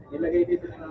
Ilagay dito sa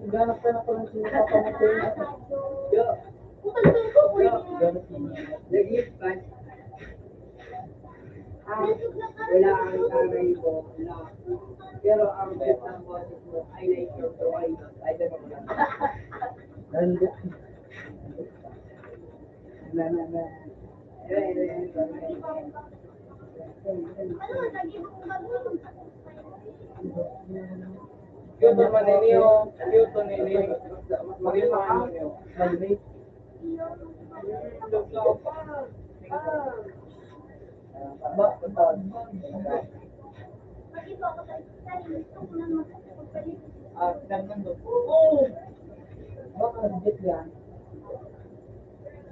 Ganap ka na ko ng sinapapamatay. Yo. Yo. Nag-lift ka. Wala ang tagay mo. Wala. Pero ang best ng boses mo, I like your voice. I don't know. Nandito. Na. Kyoto maniniyo, Kyoto nini, maging ano niyo, helmet. Baka nag-jet yan.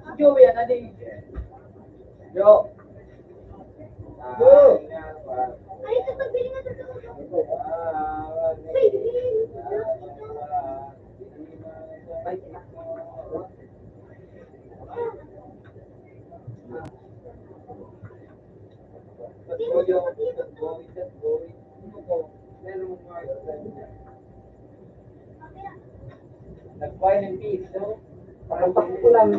Si Joe yan, adi. Joe. Joe. Ay, ito pagbili nga sa Nag-wine and peace, no? Pakapak ko lang.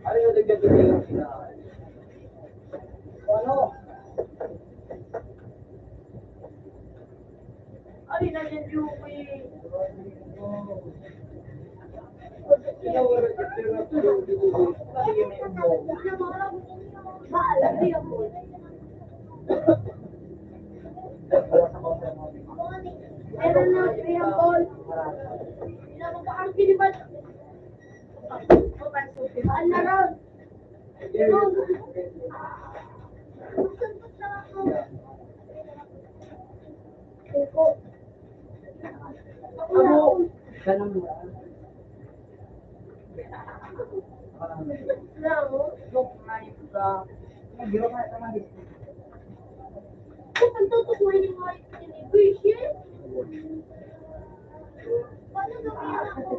Ano yung nagkatuloy lang sila? Ano? Ay, nandiyan yung may... Maalam niya po. Meron na, Graham Paul. Ilang ba ang kinibat? Mahal na ron. Ano? Ganun ba? Kung tutukuhin yung mga celebration, paano gawin ako?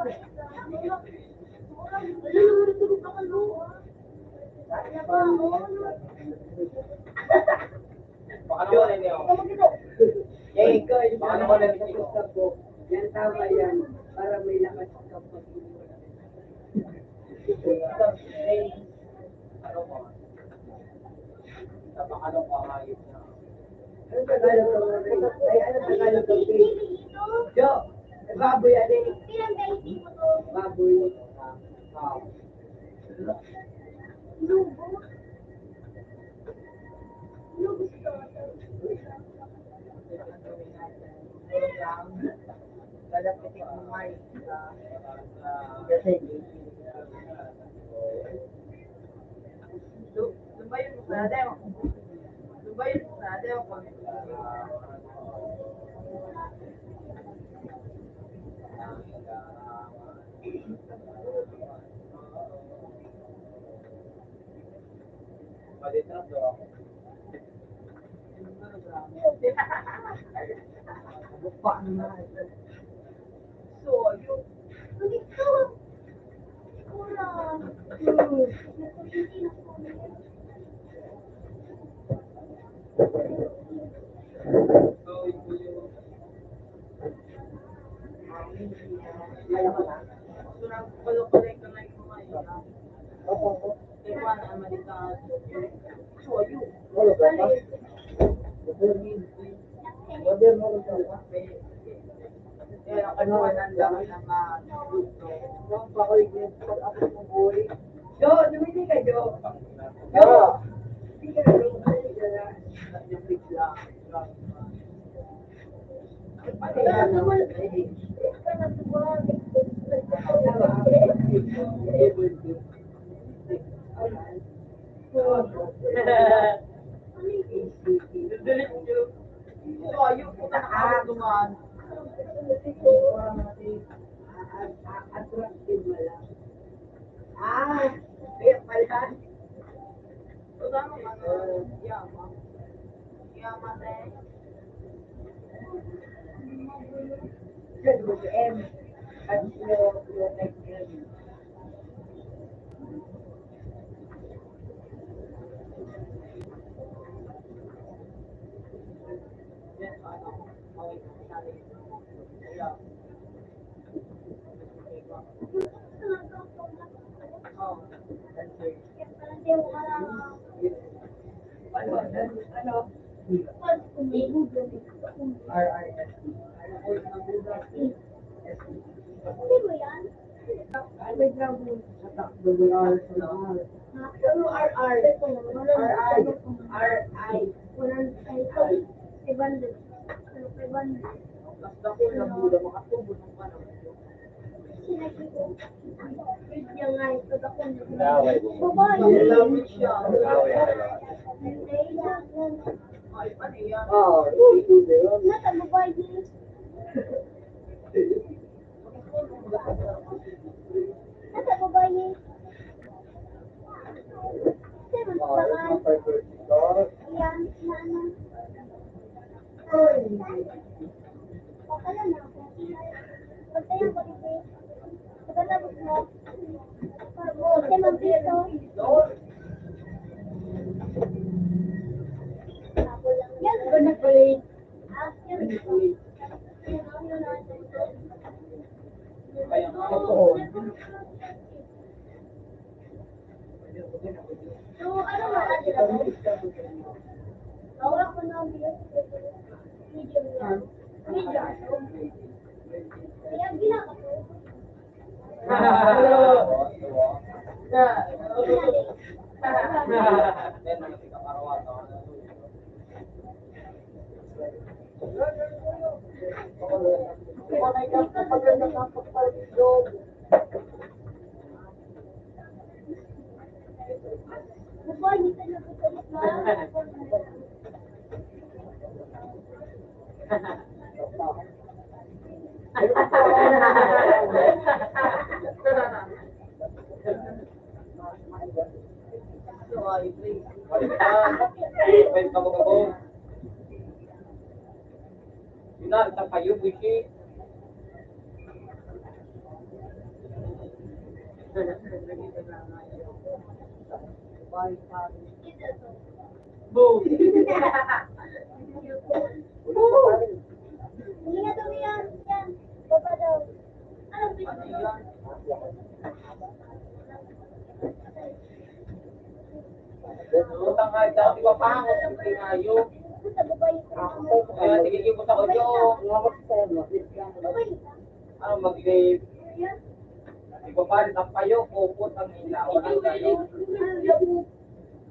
Wala naman natulog ako, no? Ano ba mo? Baka naman niyo. Eh, ikaw, baka naman niyo. Yan tama yan. Para may lakas ka pag ano ba? Ano pa hayop na? Ano Tagalog ka? Ay, ano Tagalog ka? Yo! Baboy, ano eh? Ilang days mo to? Baboy. Lubo? Lubo to. Lalapitin mo nga kasi lumayon mo sa demo. Lumayon mo sa demo. Buka naman. So, yung Dito. Kurang. Jo, dumiti ka, Jo. Jo! Hindi ka na, Ah, kaya pala. Ano? Wait lang po. Double R sa R. Ano RR? RI. Basta ko na buda makatubod ng panahon. Oh,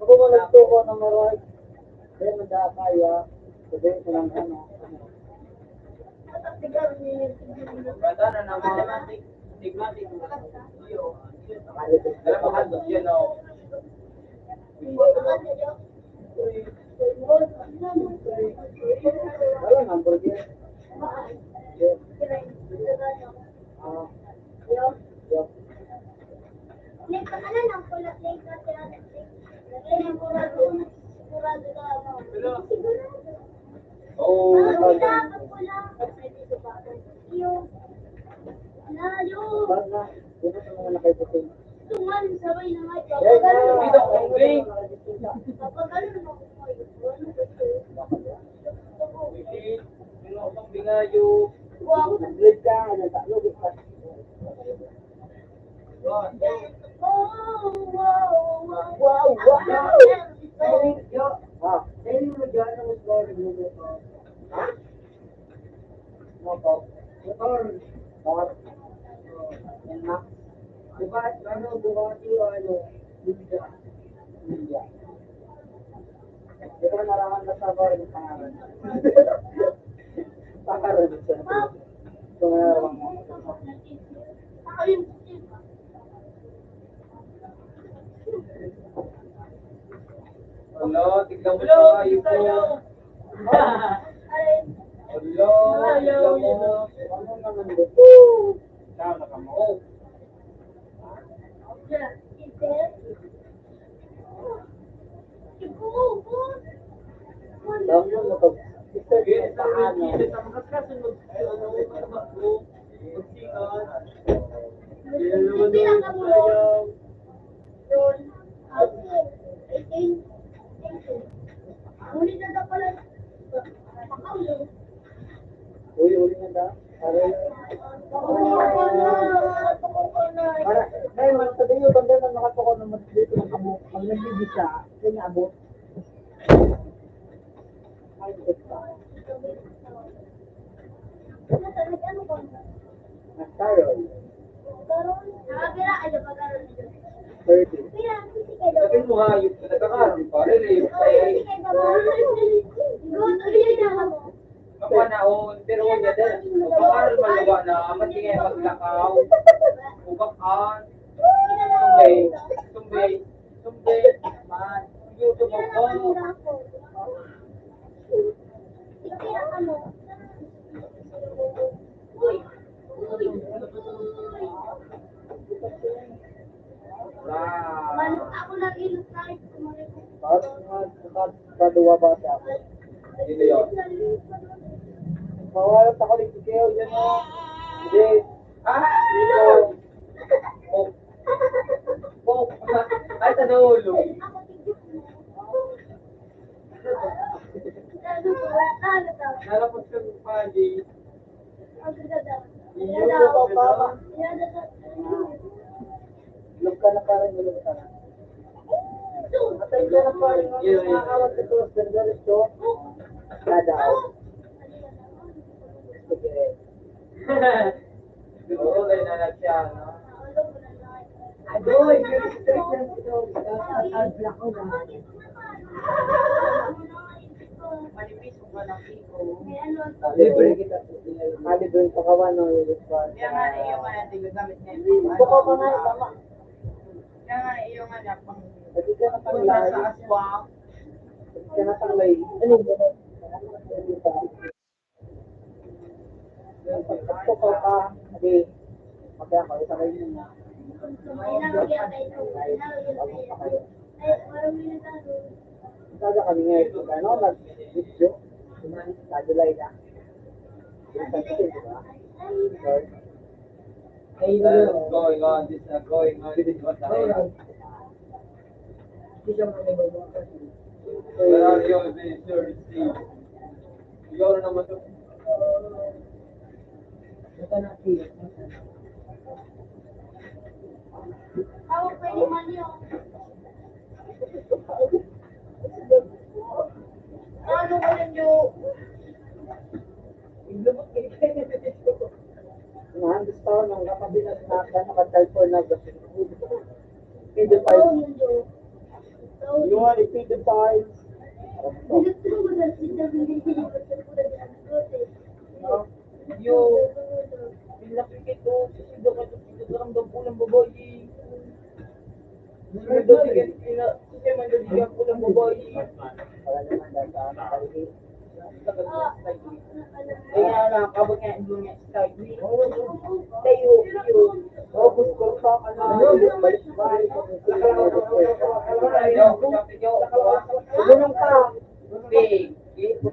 ako mo nagtuko ng maroy. Kaya magkakaya. Sabi ko lang ano. Wala nga, burger. Bakit na? Dito sa mga nakaiputin. Nag-lead ka, nagtaklo, di ka. Wow! Ah, dahil mo dyan ang motor, motor. Ha? Motor. Yan na. Diba, ano, Bugatti o ano, Ninja. Di ko naraman na sa bar yung pangalan. Pakaroon siya. Ito nga naraman mo. Hello, tignan mo sa kayo po. Hello, tignan mo. Ano naman dito? Tama ka mo. Daw mo mo pag isa Yes, sa sa ano. mga magkakasin magsikat. Yan naman yung sayang. maganda. Para, dahil man sa dinyo, tanda na nakatuko na mas dito ng amo. Pag nagbibisa, kanya abo. Ay, ito. Nagkaroon. 30. Sabihin mo ha, yung nagkakaroon pa rin eh. Mapanahon, pero huwag niya din. Pagkakaroon malawa na, matingay maglakaw. Ubakan. Sumbay. Man. YouTube ako. Manok ako lang ilot kahit Kaduwa ba siya? Dito yun. Mawalat ako ni Kikeo, yan o. Hindi. Ay, sa naulo. Nalapos ka ng pagi. Ilog ka na parang ilog ka na. Matay ka na parang nakakawat ito. Sergalis ko. Kadaw. Sige. Oo, kayo na lang siya, no? Adoy, yung street lang ito. Black ko na. Manipis kung walang piko. Libre kita. Libre pa kawan no. Kaya nga na iyo nga natin gagamit ngayon. Buko ka nga, tama. Kaya nga na iyo nga na pang Hindi ka na punta panglay. sa aswang. Hindi ka na panglay. Ano yun? Buko ka. Hindi. Magkaya ko, isa kayo yun na. Sada kami ngayon, ano, nag-video. Nag-July na. Going on, this is going on. This is what I am. Where are you, Mr. Steve? Ikaw na naman to. Hawak pa yung mali oh. Ano ko lang yung Ngayon gusto ko nung nakabilas na naka-telephone na gusto ko. Pedophiles. Yung mga pedophiles. Yung pinapikit ko, sisido ka sa ramdam po ng babae. Kasi mandaligan po ng babae. Wala naman dahil sa nakalagay. Kaya nga, kabag nga, doon nga, start. Tayo, Opus ko sa balik-balik. Gulong ka. Big.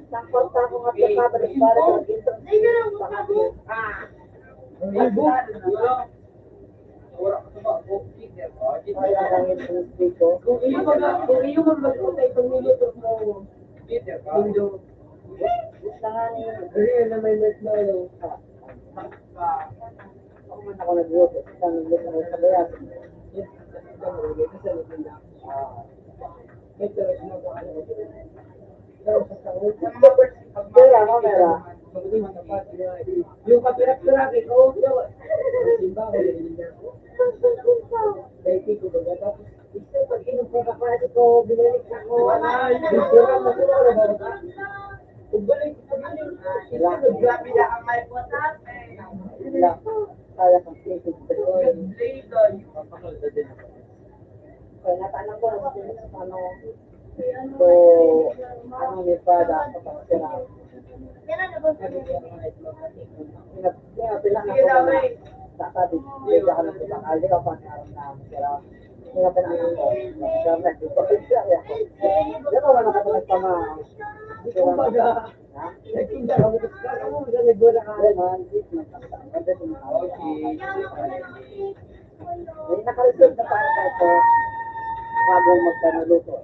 Sakot ako nga sa balik-balik. Wala ka sa mga Peter. Kaya lang yung tunistig ko. Kung iyo mag-usay itong minuto mo, Peter ka. Gusto nga niya. Kasi na may marshmallow. Ako man ako nag-iot. Gusto nga nag-iot sa bayan. Kaya ako meron. yung kapirak-pirak, ikaw, Pag inupo ka pa ko, binalik ako. Bigyan mo ko. Ugbalik ko sa grabe na ang may potate. Wala. Kaya kang sisig. Kaya natanong ko lang ano. So, ano ni Prada kapag sila. Pinapilang ako na sasabi. Pwede ka na sila. Aldi ka pa na sila. Pinapilang ako. Gamit. Di ba wala ka pa nagpama? Di ko baga. Nagtinda ka mo. Nagigura ka naman. May nakareserve na paano kahit bago magkanaluto.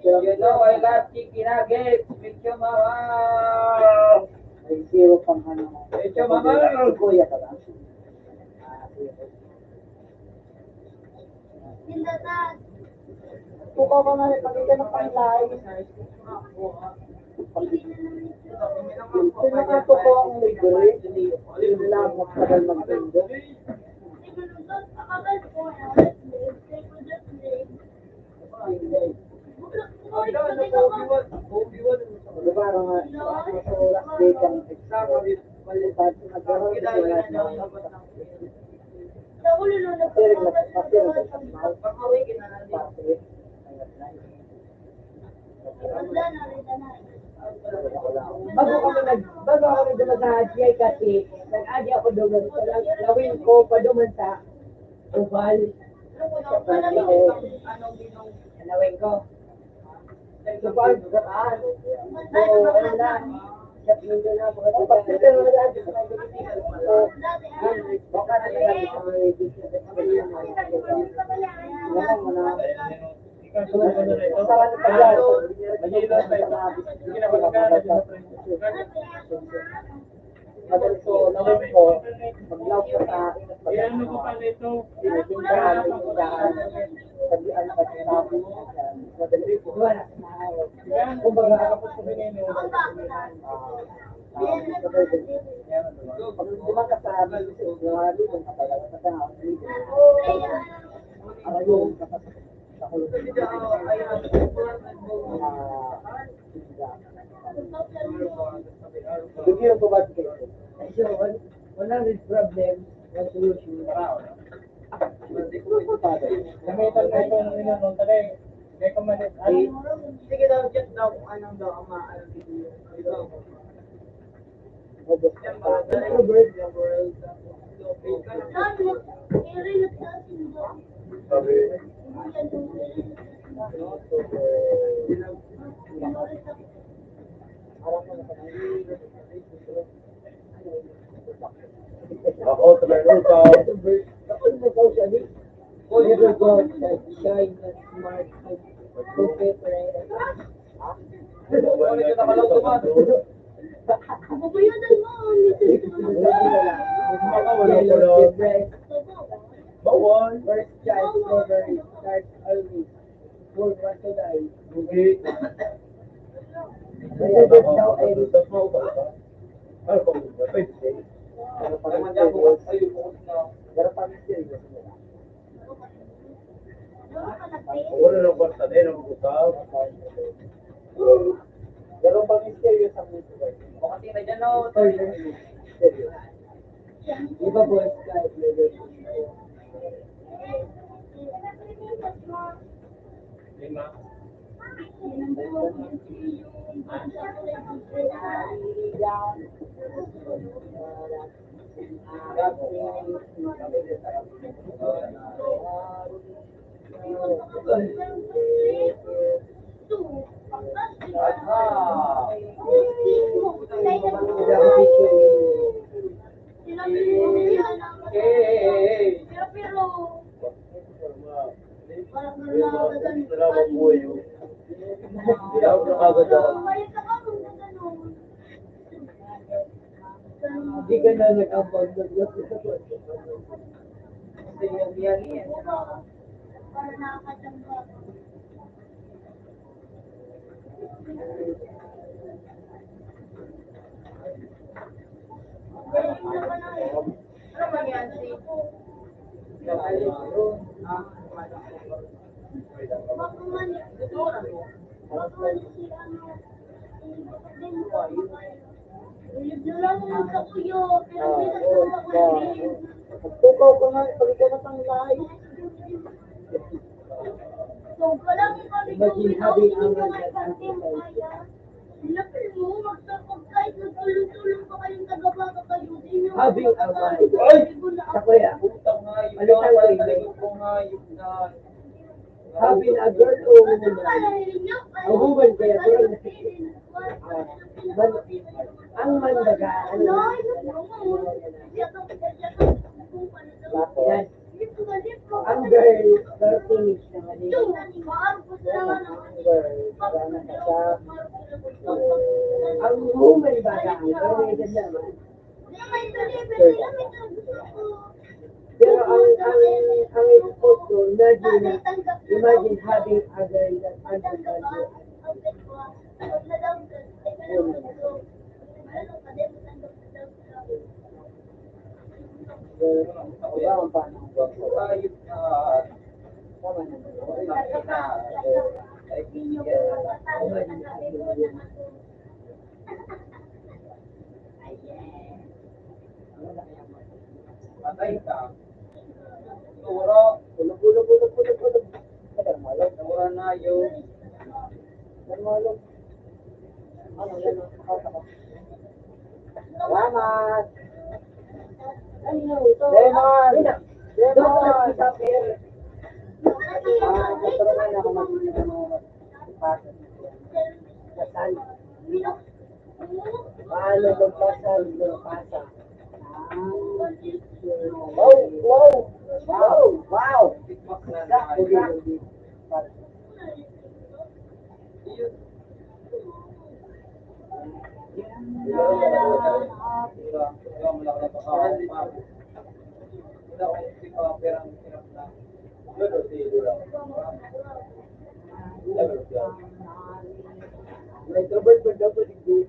You know I love chicken nuggets. Medyo mahal. May zero pang ano. Medyo mahal. Kuya ka lang. Tindahan. Tukaw ka nga rin, pagkita ng pang-live. Pinakatukaw ang libre. Yung lang magtagal magtundo. Di ba, ano nga, sa oras day kang palipat, nagkaroon ka sila na Bago ako nagdala sa HCI kasi nag-adi ako doon sa lawin ko pa doon sa Oval. Lawin ko. So, paano sa taan? So, ano na, sa mundo na ako. Tapos, pero wala din sa nagdala. So, baka na lang ako maglaw ka sa Ano ko pala ito? tindahan, sabihan ka sa sabi, madali po. Kumbaga ako sa veneno. Pag lumang ka sa buhari, kung kapalaga ka sa arayon ka sa kulong. Bigyan ko ba kayo? So, walang problem, walang solution. Gamitan mo itong inanong talay. Kaya kamalit. Ay, Sige daw, just daw kung anong daw ang maalam dito. Introvert, world. ako sa meron pa. Kapag nag-socially, never go outside, shine, smart, stupid, Bubuyadan mo. Bawal. First child never starts always. Full want to die. Bugi. Never daw ay Tapos mo ba? Ano pa ba? Pwede. Pero pag serious, pero pag serious nila. Wala nang kwarta din ang usap. Pero pag serious ang music, O kasi na dyan o. serious. iba boys kahit never. Lima. Salamat po yun. Hindi ako nakaganda. Hindi ka na nag-abang Para nakakatangga. Ano mangyari? Magtukaw ka nga, pagkita na pang live. So, walang kami Imagine having a man that Lapin mo, magsapag kahit nagtulong-tulong pa kayong taga-baka kayo. having a man. Ay! Sa kuya, Utang nga yun. Ano tayo Parang kayo? talagang ko nga yun na. having a girl o woman. A woman kaya girl na ang mandaga, ano? Yan. Ang girl, 30 na mali. Ang girl, Ang human baga, pero may ganda naman. Pero ang expose ko, imagine having a girl that understands Wala akong paano. Ayos na. Tama na. Patay ka. Turo. Bulog. Malog. Turo na yung Malog. Ano yan? Salamat. Lemon. Lemon. Patulungan ako mag-pasok. Kasal. Paano magpasal ng pasa? Wow. tikmak na Hindi, na. hindi. May trouble ba dapat hindi?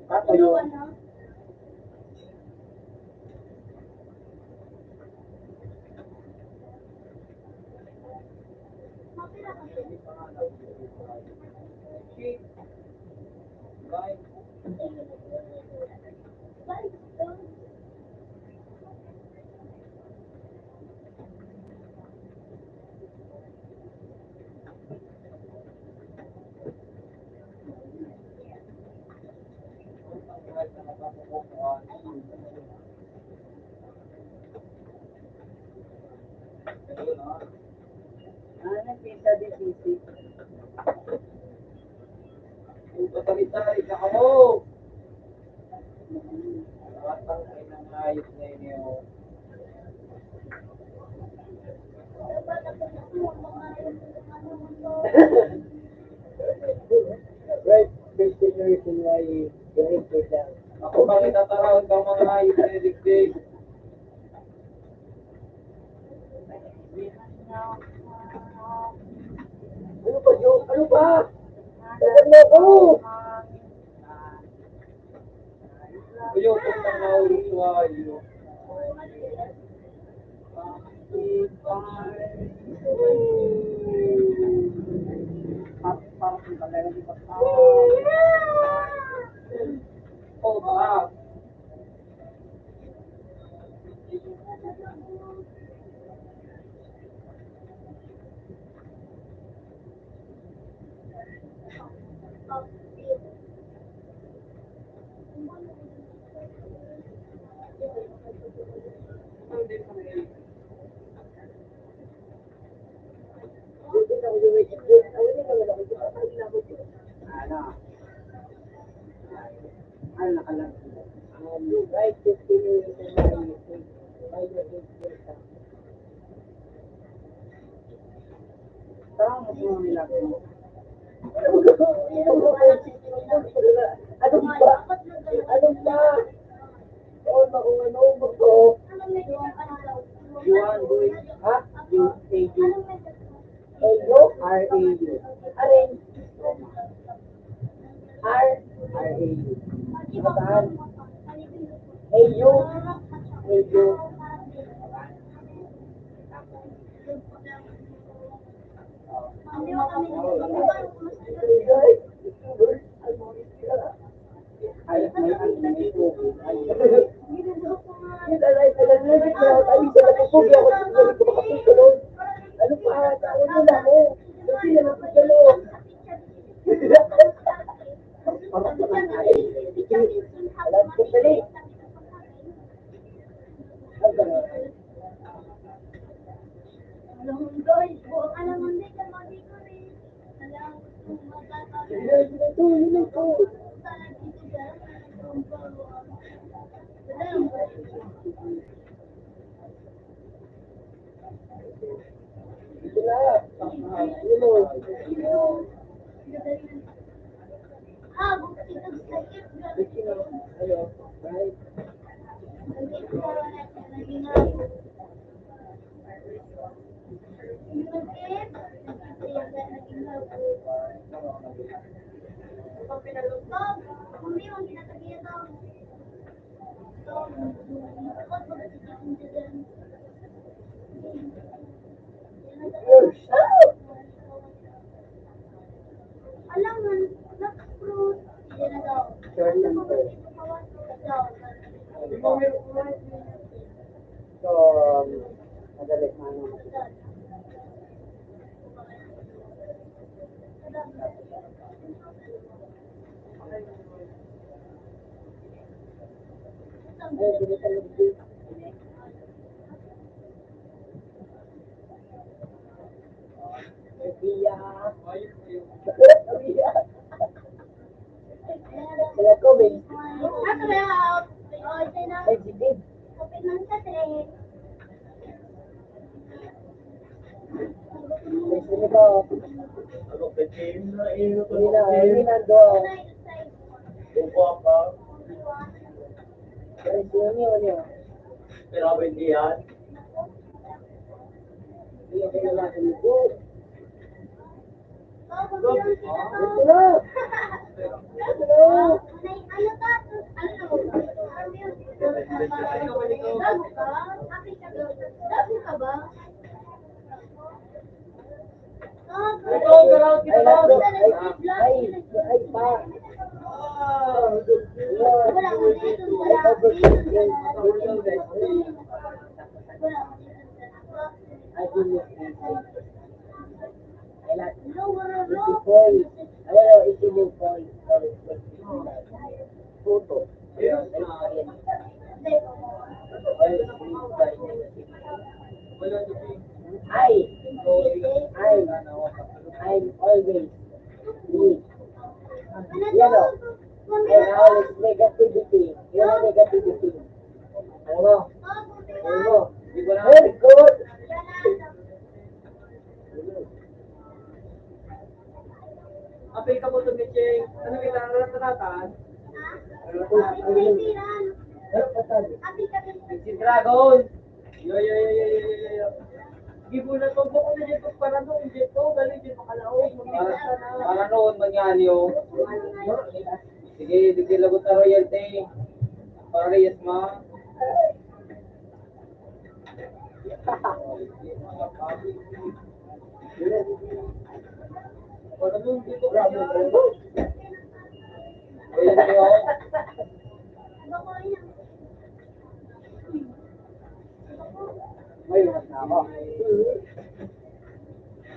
Kapat ako. Nagpisa di sisi. Totalitary ka ako. Matang ay nangayos na inyo. Right, 15 years in why you hate yourself. Ako bang itatarawan kang mga ayos na iligdig? Ano ba, Joe? Ano ba? Tagal mo ako! Kuyo, kung nang naurusuayo. Parang kung talaga di ba? Oh, ba? Hindi na ako yung wait. Hindi naman ako. Hindi na ako. Ano? Ano nakalang? Right, 15 years in why you hate yourself. Parang mas mga milagro mo. Ano ba? Ano ba? Oo, ano mo to? Yuan, boy. Ha? U-A-U. A-U? R-A-U. Arrange. R-R-A-U. Bataan. A-U. A-U. Ay, may ito. Ay, ano pa? Tawag mo na ako. Kasi naman ko galo. Parang naman ay. Alam ko dali. Ah, bukti ka sa sakit. Sakit ko, naging ako. Sakit, naging ako. Pag pinalugtog, hindi mo ginatagiya to. Ako, pagkasikin siya dyan. Alam mo, nag-fruit. Yan na daw. Short lang to. So, madali ano. Ano, petin na ino to. Hindi na doon. Buko pa. Yun. Pero ako hindi yan. I'm always me. I always negativity. Yun ang negativity. Ano mo? Ano mo? Very good. Apil ka po ito, Miching. Ano kita ang natatatan? Pero pasabi. Si Dragon. Yo. Gibo na to. Buko na dito para doon. Dito. Galing dito kalaog. Para noon manyanyo. Sige, sige lagot na royalty. Para yes ma. Para doon dito kalaog. Royalty o. May mas na ako.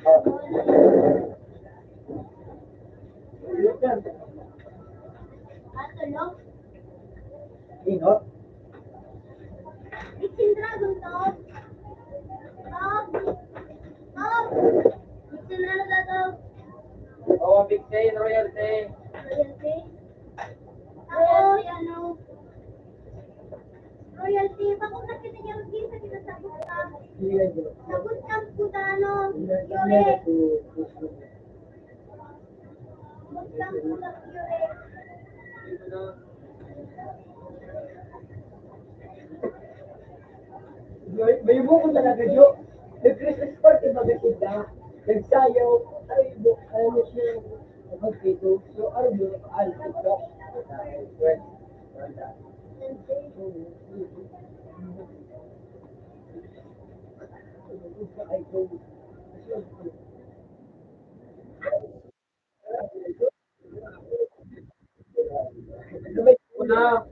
Oh. Inot? Mixing dragon to. Mixing ano na to? Oo, big day, royalty. Royalty. Tapos, ano? Royalty. Bakit na kita niya mag-isa kita sa buka? Sabot ang puta, ano? Yore. Sabot ang puta, yore. Dito na. May buko talaga, Jo. Nag-Christmas party ba sila? Nagsayaw. Ay, ano siya? Magpito. So, ano mo? Ito. Una.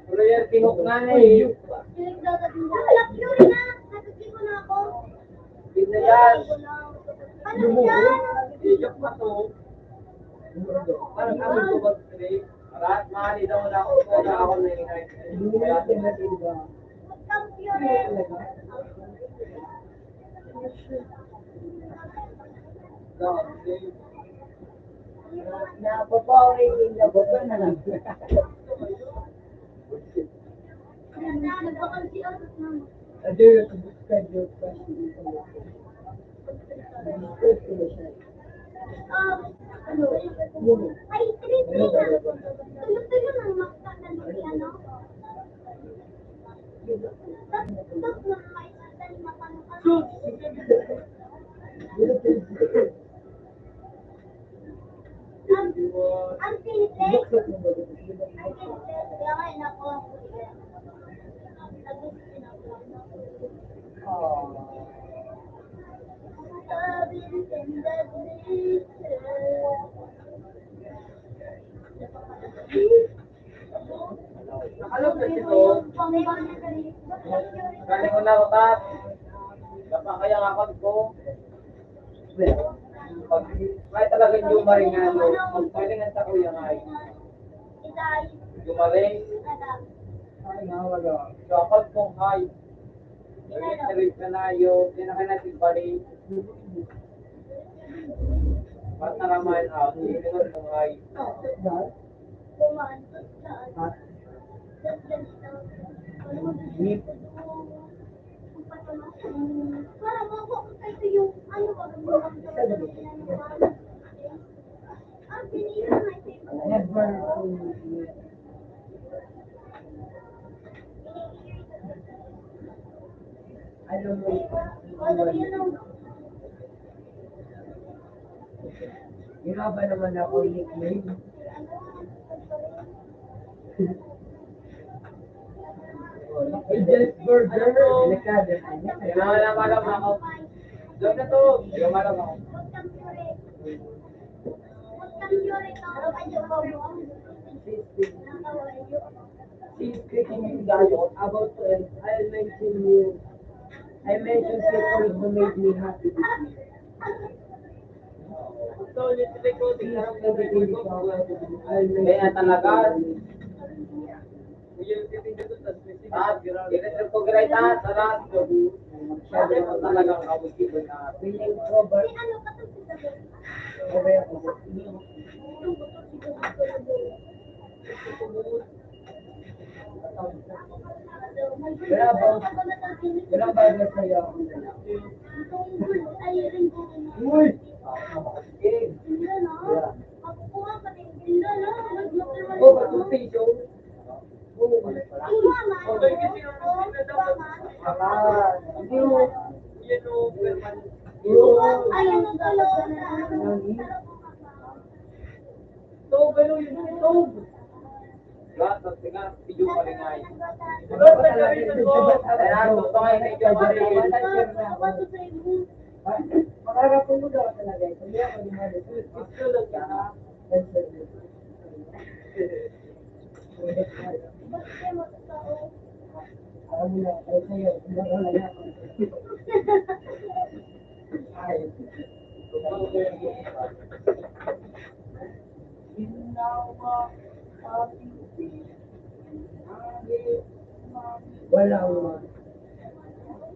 Royalty hook nga eh. Hindi na yan. Ijok pa to. Parang kami ko mag-trade. Para mahali daw na ako. Kaya ako na ingay. Hindi natin na Napapawin, nabuto na lang. Ada yang bukan jawapan Ay, trip na. Tuloy-tuloy ng makta na ano. Tapos na may sandal matangkal. Ang siniplay. Ang siniplay. Kaya ngayon ako. Nakalog na sito. Galing ko na utat. Baka kaya nga ko. Kahit talaga yung maringano, pwede nga sa kuya nga ay. Yung maring, Ay, nga, wala. dapat kong hay. Trip ka na yun, tinakay natin bali. Ba't naraman out, hindi ko kong hay. Dahil? Parang ako, ito yung ano ba? Ang pinili na ito. Never. I don't know. Hirapan naman ako nickname. Just burger. Delikado. Malam ako. Doon na to, yung malam ako. She's speaking about I'll mention you. I mentioned people who made me happy this year. So, ulit ko, tingnan ko, I'll mention kaya talaga. you. At, ginasal ko giray taas, sarat ko. Siyempre ko talagang kabutibo na. Feeling sober. Okay ako. Wala ba na sa'yo ako na lang? Uy! Oh, patuloy siya. Hindi mo. Lahat ng tinga, video pa rin ay. Kaya ito ay kay Jabari. Makarap mo daw talaga. Sabi ako ni Mali. Gusto lang ka. Alam mo na, ay sa'yo. Hindi ako lang ako. Ay.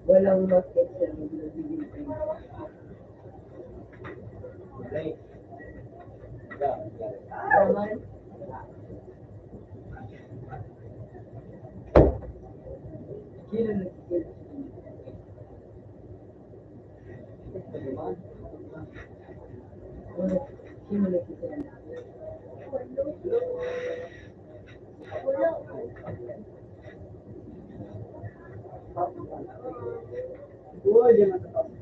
Walang market sa nagbibigay kayo. Naman, sino nagsigil? Sino nagsigil? Huwag yung matatapos.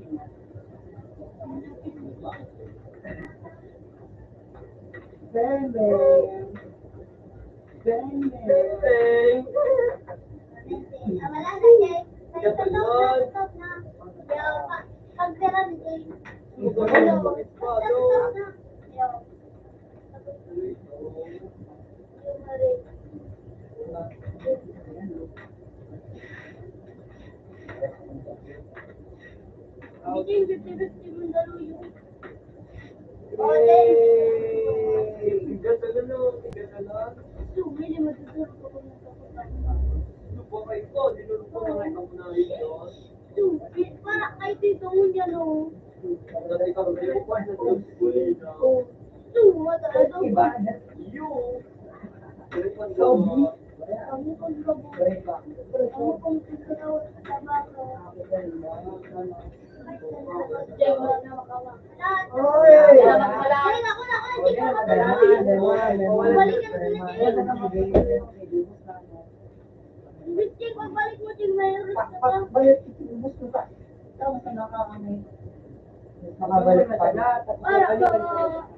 Bang! buhay ko, dinulog ko na ngayon ako na yun. Para kay Tito mo yan, oh. Dati ka ba yung kwan sa school na? Mataas ang Iba. You! Kamu kong gabo. Kamu kong sisiraw sa tabako. Diyan mo na makawa. Oy! Ay, ako na, hindi ka matulog. Balik ka na sila. Bitching, pagbalik mo, Ting, mayroon ka pa. Balik, ubus ko ka. Tama sa nakakamay. Makabalik pa. Para ka,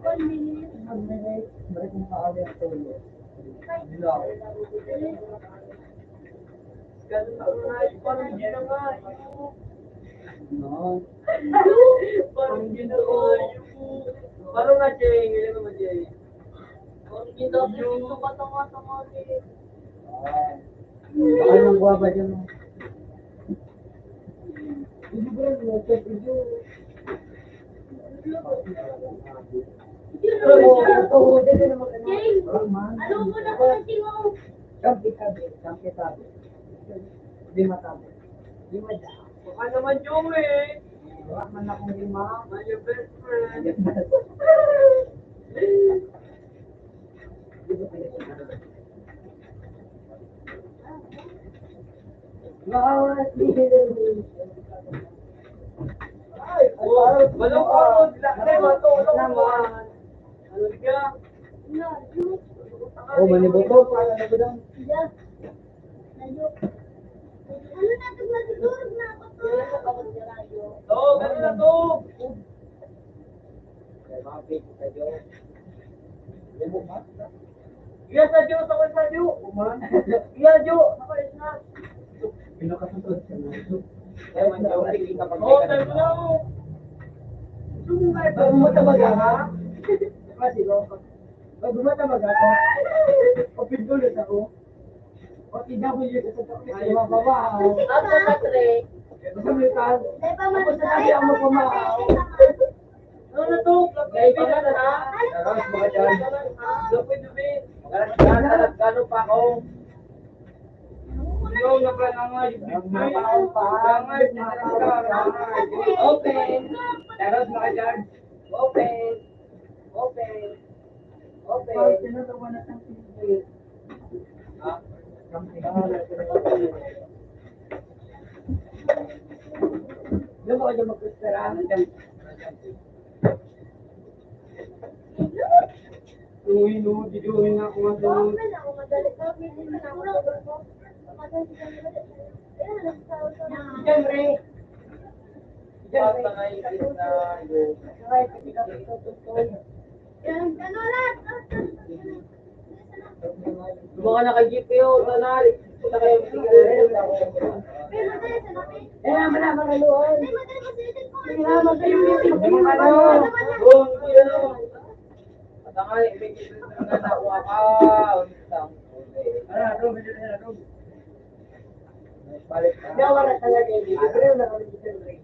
1 minute. Balik mo makabalik ang tulo. Ganun na nga, parang hindi na nga. No. Parang hindi na nga. Parang nga, Jay. Ngayon naman, Jay. Parang hindi na yung katanga-tanga, Jay. Baka nang guwaba dyan. Hindi ba yung check video? Ting, ano mo na ko na, Ting, oh. Kampi tabi. Lima tabi. Lima dyan. Baka naman, Joey. Wala man akong lima. I'm your best friend. Bawas dito. Walang pagod. Lakay, matulog naman. Ano ka? Oh, maniboto. Paano na ba doon? Diyan. Nadyo. Ano na ito, matutulog na ako to. To, ganun na to. Iya, Sadyo. Takot, Sadyo. Iya, Jo. Nakalis na. Pinakasunod siya na. Oo, tayo na. Pag bumatabaga ka, kasi ko, pag bumatabaga ka, o pindulit ako, o TW sa sa mababaw, Ako sa tre. sa militan, Ay, paman, ako sasabi ang magpamahaw. Ano na to? Gay pa na ha? Taras mga dyan. Dupi-dupi. Gano'n pa ako. Ikaw na ba na nga yung Mababaw pa. Open. Taros mga dyan. Open. Open. Open. Pag tinatawa na ng pindulit, Ha? doon ako dyan magkustara. Uwi no, diduhin nga ako nga doon. Ako madali ka, hindi na ako ako. Madali ka, Ayan, nagsasawa ka na. Diyan, Ray. Diyan, Ray. Patangay na yun. Ray, kasi ka tututoy. Yan, ano lahat? Mga naka-GPO, tanal. Punta kayo Pero madali sa namin. Eh, naman kaluan. Ay, madali kasi ito ko. Sige naman kayo, meeting. ano? Doon, yun. Patangay, may kitin na nakuha ka. Balik. Hindi ako na talaga hindi. Pero na kami dito, Ray.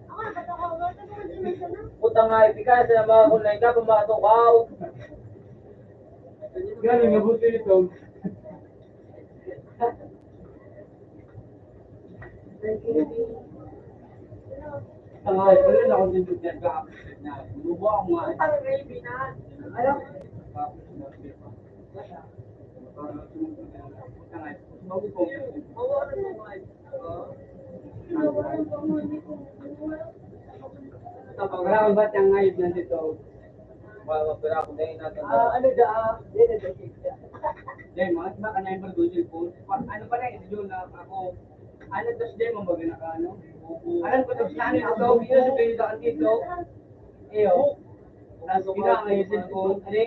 Ako, nakatawa ko. Ito ko na na. Puta nga, ipikas na mga kulay ka, pumatukaw. Gano'n, nabuti ito. Tangay, wala na akong dito dyan ka. Lubo ako nga. Ang baby na. Ano? Kapag ba't yung ngayod nandito? Mapira ako dahil natin. Ano da? Dito, dito. Dahil mga baka na yung pag-doodle po. Ano pa na yun na ako. Ano tas dahil mga baga naka ano? Alam ko tapos na ano ito. Ito sa kayo sa dito. Iyo. Tapos gina ang ayusin ko. Ano?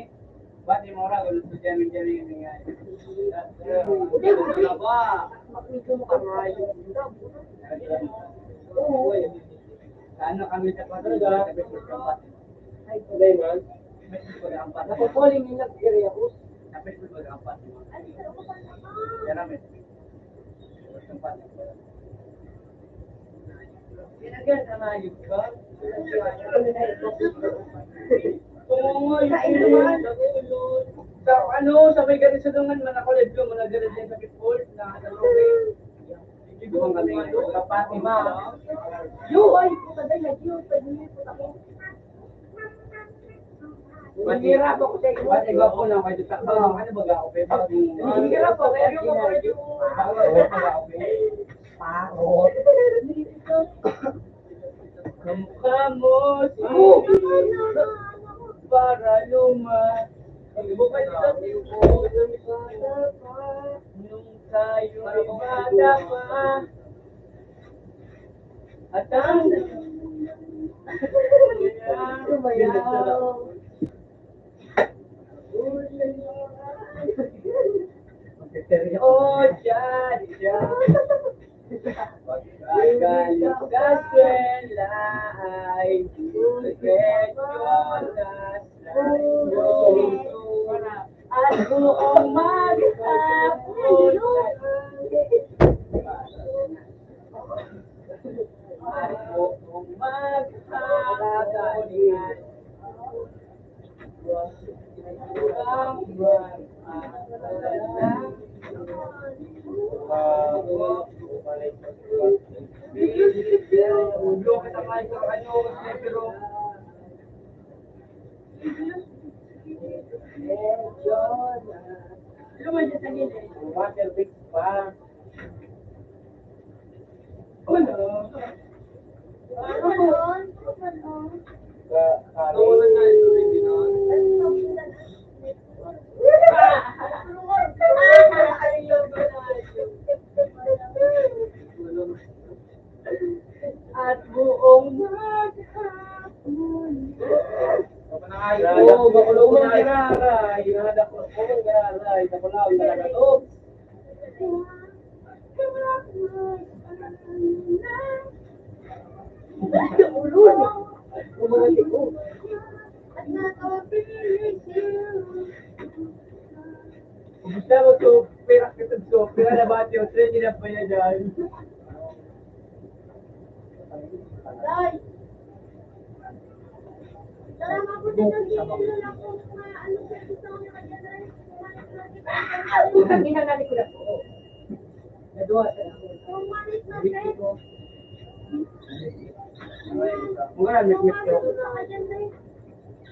Ba't yung mora? Gulo sa jamming yung nangyari. Hindi ko na ba? Makito mo ka nga yung Ano kami sa patuloy? Ay, kulay man. Napis Nakukuling yung nag-area ko. ko mag-ampat. Yaramit. Pinagyan ka na yun ka? Oo nga, yun naman. Sa ano, sa may ganit sa dungan, manakulit ko, managalit din sa pitbull, na ano, Dumang kami ngayon. Kapati ma. Ay, puta dahil nag-yun. Pwede mo yung ako. Mahirap ako sa iyo. Ba't iba po lang kayo sa ano ba ako? Mahirap ako. Kaya yung mga radio. Paro. Kamukha mo para lumas. Bukay sa tiyo nung tayo'y madapa. At ang sumayaw. Oh, dyan. Pagkagaling sa eskwela ay questionas at buong maghapon at buong maghapon at buong maghapon. Ayo, bakulong mo na iraray. Hinadak ko ko iraray. Nakulaw talaga to. Gusto mo to, pera kita to, pera na ba tiyo, hindi na pa niya dyan. Salamat po din ang dito na po mga ano sa gusto niyo kaya na Ang hinangali ko na po. Naduwa sa ako. Umalis na kayo. Mga nagmit ko.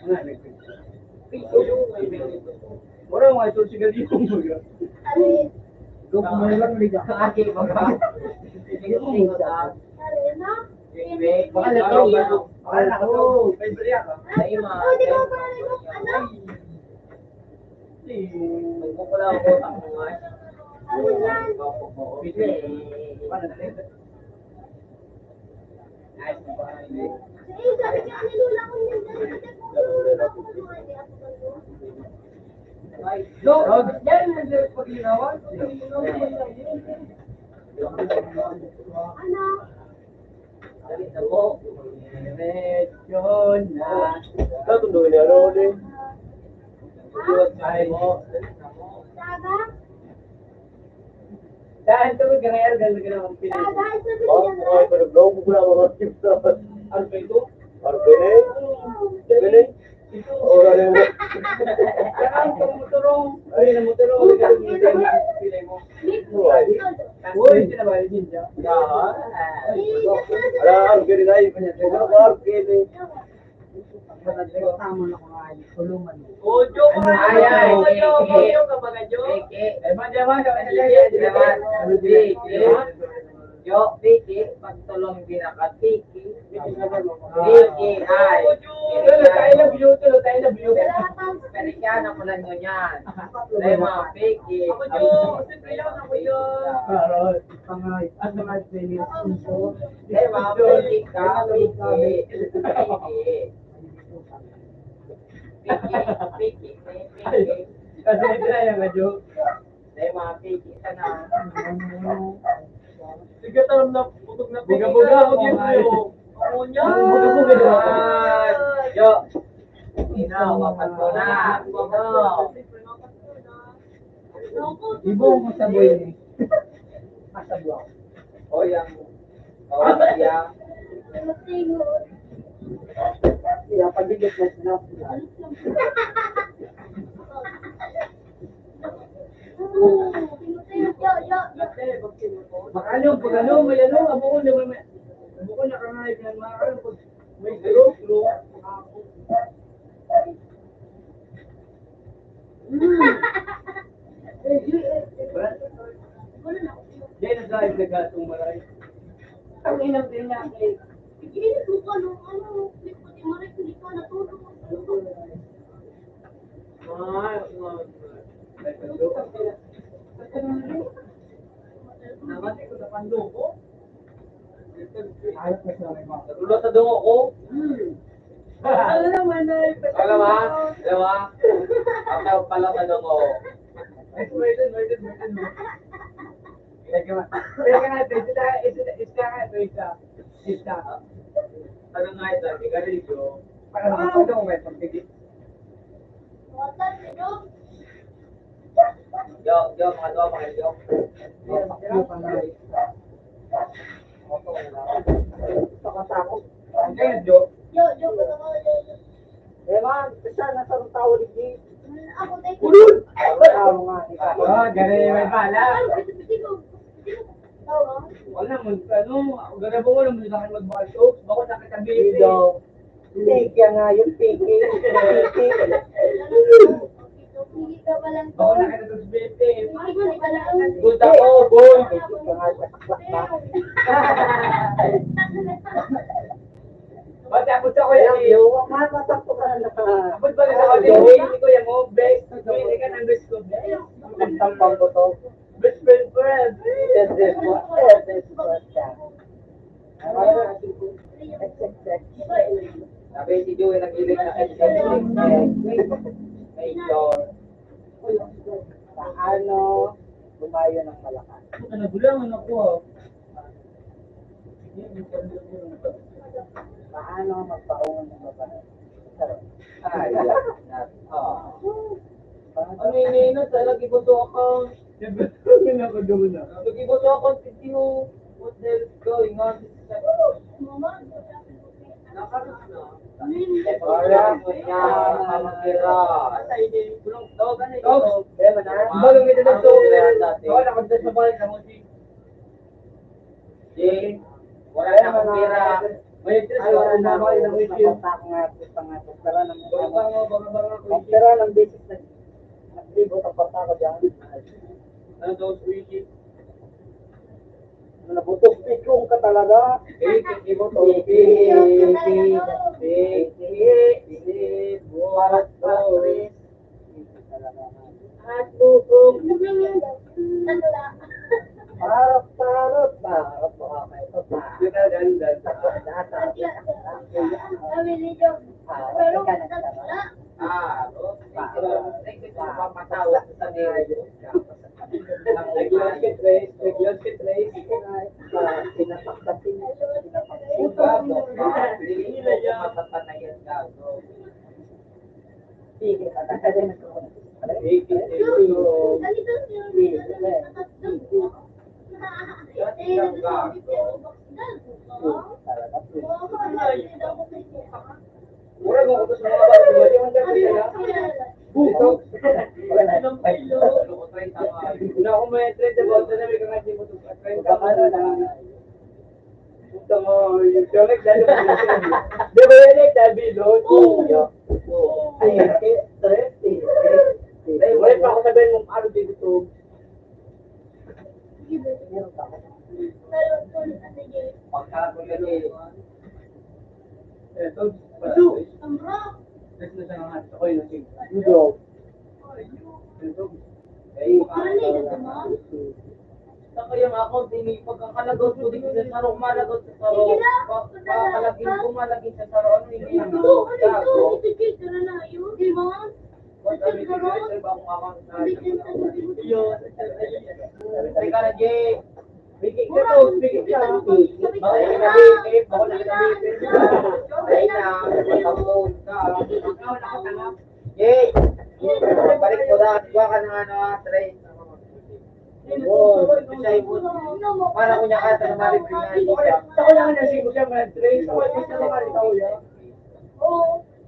Mga nagmit ko. Wala mga ito siya dito mga. Kung kumalang liga. Aki mo ka. Baka na to, baka na to. May baliya ka. Ay, ma. Hindi ko pa rin ano? Magkukula ako sa mga. Ano yan? Paano na rin? Ayos mo ba? Eh, sabi niya nilula ko yung dali kasi kung nilula ko hindi ako No, yan yung direct pag ginawa. ano? Dali na po. Diretso na. Tutunduin niya, Rolly. Ay mo. Saga? Dahil ito ganyan, ganyan ang pinili. Saga, sabi Oh, niya mga iparaglaw mo pala mga tips na. Ano ba ito? Arbene? Arbene? Ora na yun. Saan ka motorong? Ay, na motorong. Pilay mo. Uy, sinabayad din siya. Ala, Arbene na yun. Ano ba, Arbene? Tama na ko nga. Tulungan mo. Ojo ka na. Ay, ay, Ojo ka mga Jo. Eh, madyaman ka. Yo, Piki, pagtulong binakatiki. Piki, ay. Tulo tayo na view, tulo tayo na view. Perikyan ako lang nyo yan. Dahil mga Piki. Ako Jo, simple lang ako Jo. Karot, pangay, at mga training sponsor. Dahil mga Piki ka, Piki. Piki, Piki. Kasi ito na yung Jo. Dahil mga Piki ka na. Sige, talam na, putok na. Buga-buga, huwag yung yo. Ako niya. Buga-buga naman. Yo. Ino, mapagmuna. Ino. Ibong mo sa boy ni. Masabwa. O yang. O yang. Kaya pagigit na sinap. Makano, pag ano, may ano, abo ko naman may... Abo ko nakanay, pinagmakano, pag may slow. Diyan na sa iba gatong maray. Ang inang din na click. Ikinit mo ka nung ano, pati maray, hindi ka natulog. Namati ko sa pando ko. Ayos na siya may mga. Natulog sa dungo ko. Ano naman na Alam mo? Alam mo? Ako pala sa dungo. Ay, wait. Ano nga ito? Hindi ka rin ito. Para naman ko may pagtigil. Wata, sino? Yo, mga doa, mga yo. Takot. Ngayon, yo. Yo, bata ko, yo. Eh man, siya nasa rong tao di. Ako, tayo. Ulul! Tao nga. Oh, ganun may pala. Tawa. Wala mo, ano, ganun mo lang sa akin mag-balto. Bako sakit ang bilis. Video. Piki nga yung piki. Hindi ka palang Bako nakita sa bilis. Hindi ka lang. Good ako, boy. Piki ka nga sa saklak na. Ba't ako sa ko yan eh? Yo, matakto ka na. Ba't ba sa ko yan? Hindi ko yan mo, best. Hindi ka ng best ko. Ang pambuto. Best friend. This one. Sabi si Joey nag-ilig na Paano lumayo ng malakas? Nagulangan ako. Paano magpaungon ng babae? Ay, ano yun na? Nag-iboto ako. Nag-iboto ako. What the hell is going on? Para mo niya mamagkira. Balong ito na ito. Wala ka dito sa balik na mo si Jay. Wala na akong pira. May tres ko Wala na na ako ako ilang ng issue. issue. Pagkara ng basis na naglibot ang parta ko dyan. Ano daw squeaky? Nabutok pikong ka talaga. At bukong. Parap. Mura mo ko sa mga bata, di ba? Di man dyan sila. Una ako may trade the ball, sabi ko nga di mo ito. Trade ka mo. Puta mo, yung like dahil mo. Di ba yan like dahil bilon? Ay, wala pa ako sabihin mo, ano dito? Pagkakaroon ko yan eh. Ito, Tres na siya nga. Ako yung nasing. Saka yung ako, pagkakalagaw ko dito sa saro, malagaw sa saro. Pakalagin ko, malagin sa saro. Ano yung yung What are we doing? Sir, ba akong akang sa Yun. Teka na, Jay. Bigay ka to, bigay ka. Bakit ka nabibig? Bakit ka nabibig? Ay na, matapon ka. Jay! Balik ko na, kuha ka ng ano, train. Para ko niya ka sa namalig ko niya. Ako lang na sigo siya mga train. Ako lang sa namalig ko niya.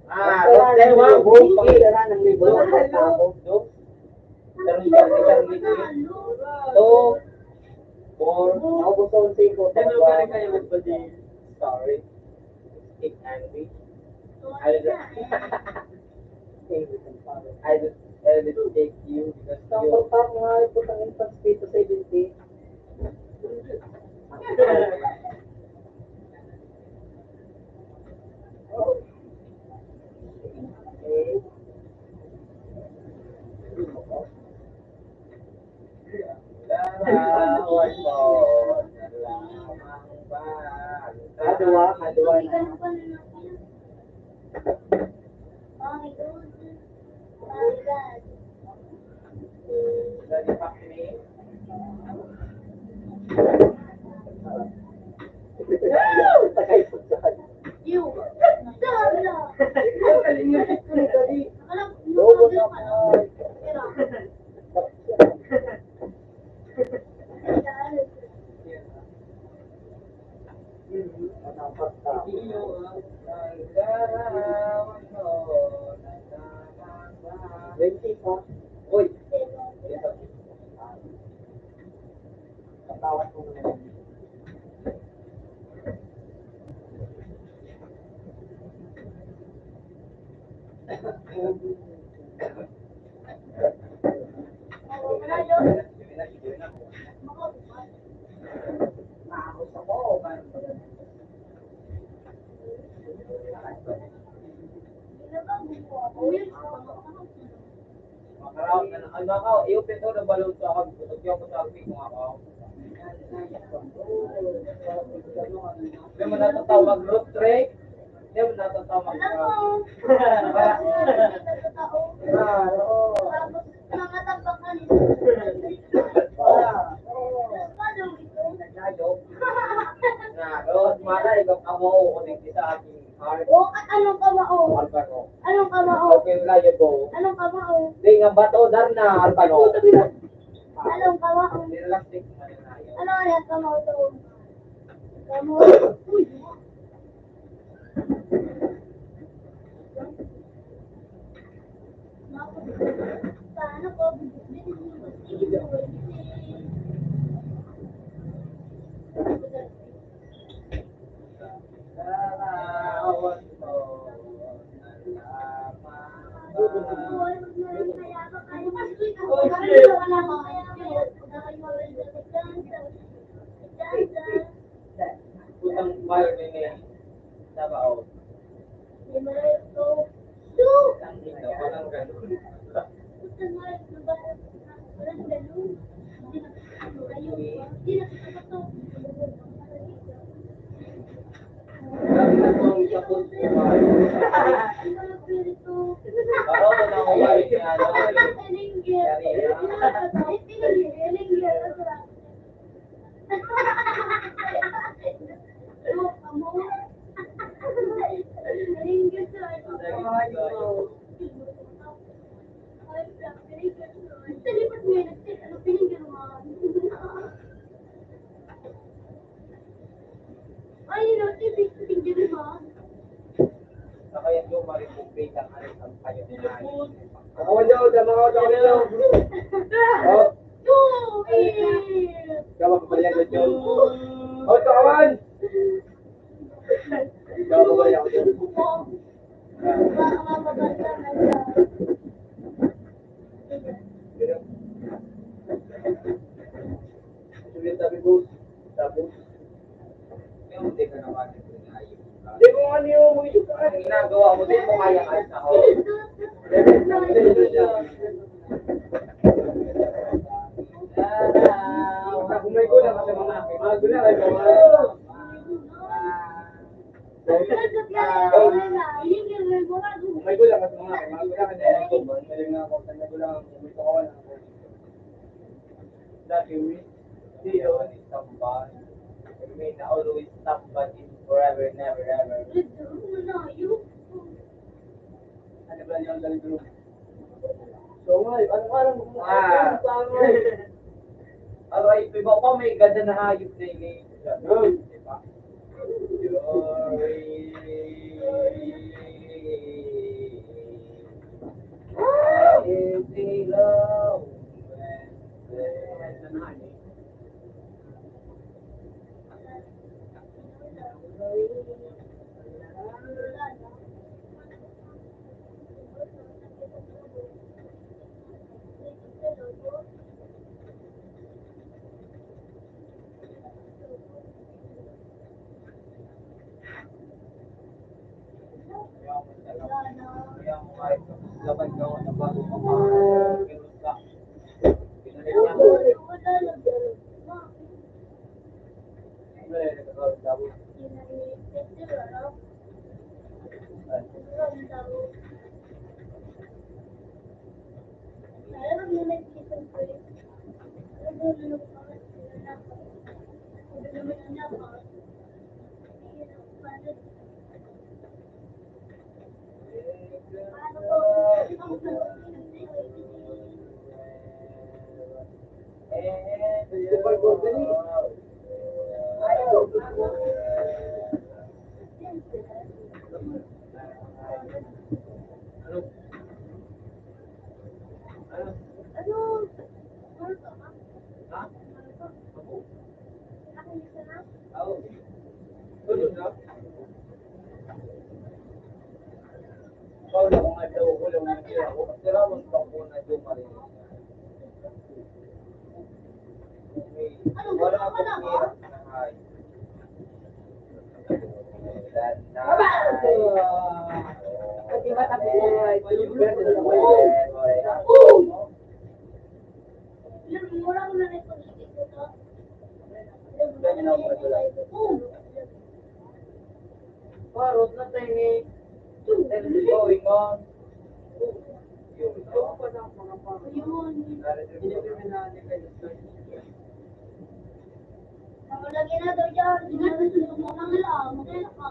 Pagkara ng libo. Charlie, Charlie, Charlie. 2, 4, naubos ko ang 5. Then, lugarin kayo with ba di? Sorry. Stick angry. I will take you because Sample pack nga, putang infant speed to 70. Larawan mo na lamang ba? Kadua na. Dari pakni. Takay po sa kanya. Logo na po. Manapat ka. Iyo ang larawan mo na lamang ba? 20 pa. Uy! Katawat mo na yun. Maamos ako. Makaraon na. Ay, makaw. I-open ko na balon sa ako. Tutugyan ko sa akin kung ako. Hindi mo natatawag road trek. Hindi mo natatawag Mga tapakan. Road mara, ikaw kamo ulit sa aking heart. O, anong kamao? Alpano. Anong kamao? Okay, layo ko. Anong kamao? Di nga bato, darna, Alpano. Anong kamao? Nilastik man yung layo. Ano yan kamao to? Kamao. Uy! Paano ko? Larawan mo Putang bayo ni Sabao. Dito, walang ganun. Sabi na po ang sapot ko ay. Oo, na ako ay ano. Saka yan yung maripupay ng alis ang kayo na ayos. Ako daw, dama ko daw. Oh, kawan ko pala yan yun. Oh, kawan! Kawan ko pala yan yun. Sulit sabi ko, tapos, yung hindi ka naman yung ayos. Hindi mo ano yung ang ginagawa mo, hindi mo kaya ayos ako. Kumay ko lang kasi mga bago na ay mga kumay ko lang kasi mga bago na kasi ako magaling na ako tanda ko lang kumay ko ako lang dati we see always somebody I mean always somebody forever never ever ano ba yung galing ko So nga, ano ka lang Alright, iba pa may ganda na hayop na ini. Diba? Is love Kaya kahit laban ka na bago ka meron ka. Pinalit niya. Super good din eh. Ano? Ano? Ha? Ako? Ako? Tulog na? Ikaw lang kung adlaw ko lang na siya ako. Siramon pa ko na yung marinig. Wala akong hirap na hay. Kasi bata po ay Parot na tayo ni going on. Lagi na daw dyan. Ginagawa mo lang lang. Magkaya ka.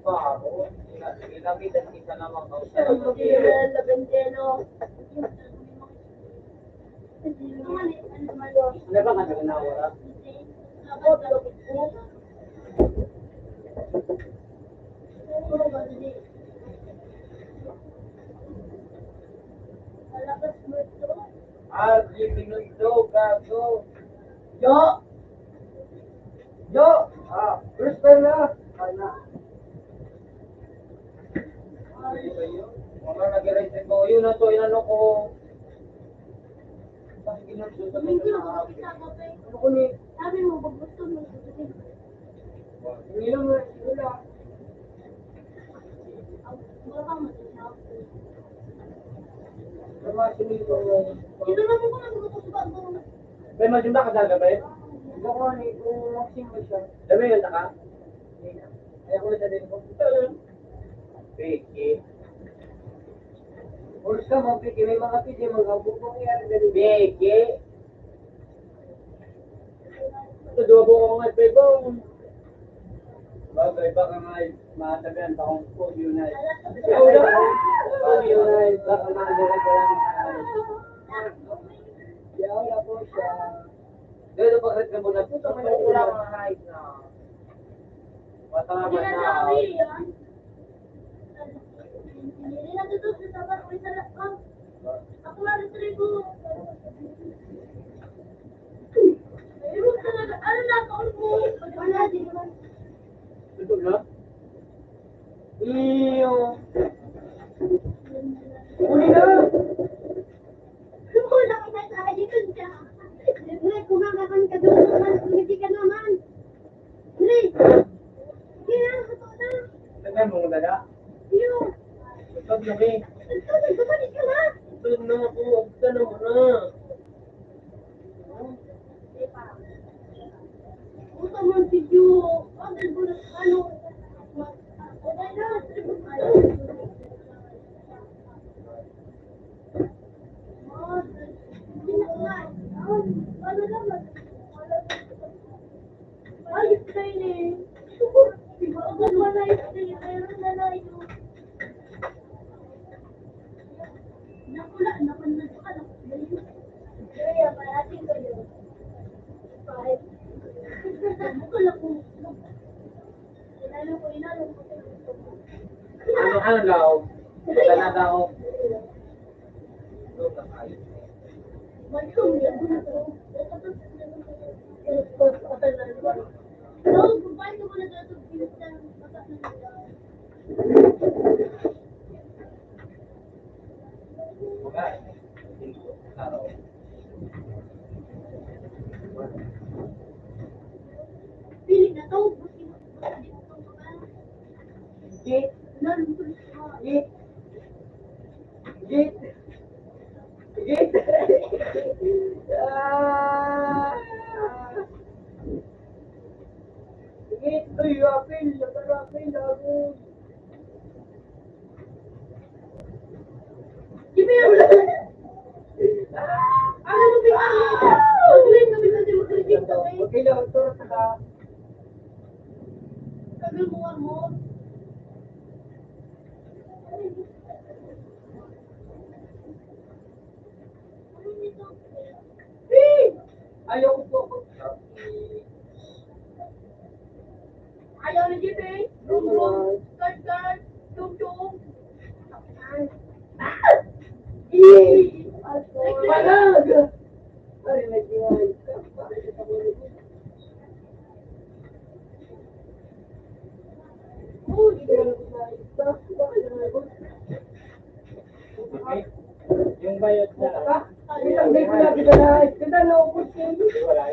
Parot. Ginamitan kita naman kausap. Ano ba ka nawala? Binundo, gago. Yo! Yo! Ah, first time na. Ano? Mga nag-resin ko, yun na to, inano ko. Bakit ginagdo sa mga nakakapit? Ano ko ni? Sabi mo, pag gusto mo, Hindi naman, wala. wala kang masasabi. Sama sinito. Sino naman ko nagtutok sa bago? May magsimba ka talaga ba eh? Ito ko ni, kung maxim ba siya. Dami yun ka? Hindi na. Ayaw ko na din ko. Beke. Oras ka, mapiki. May mga pidi, mga bubong yan. Beke. Ito, dua po ako nga, pego. Bagay, baka nga, masabihan pa akong food unite. Ikaw na. Food unite. Baka makagalit ko lang. Yaw na po siya. Dito pa rin ka muna. Puto, may nakulang mga height na. Matama Hindi na na. sabi yan. Hindi na tutok sa sabar ko sa lakang. Ako nga rin tribo. Ayun talaga. Ano na kaon mo? Wala din naman. Ito na? Iyo. Uli na! Wala ka na sa dito siya. Siyempre, kumakakan ka doon naman. Hindi ka naman. Hindi. Hindi na. Totoo na. Tagal mo nga dada. Iyo. Ito na eh. Ito, nagkabalik ka na. Ito na ako. Ito na mo na. Puta man si Ju. Ang mo na ano. Okay na. Tribo tayo. Hindi na nga. Ano naman? Ayos kayo eh. Huwag mo na yung meron na na yun. Nakula, napanad ka lang. Kaya, parating ko yun. Kahit. Bukala ko. Inalo ko. Ano daw? Ito na daw. Ito na kayo. Piling na to. Git, git, git, git. Ah. Git, uy, apil, apil, ako. Give me a ano mo ba? Mag-green kami kasi mag-green kami. Okay lang, ito na. Kami mo. Ayaw ko po. Ayaw na Jimmy. Rum. Kart. Tum. Palag! Ay, nag-iay. Yung bayad na, Isang day ko na kita na. Kita na ako po. wala.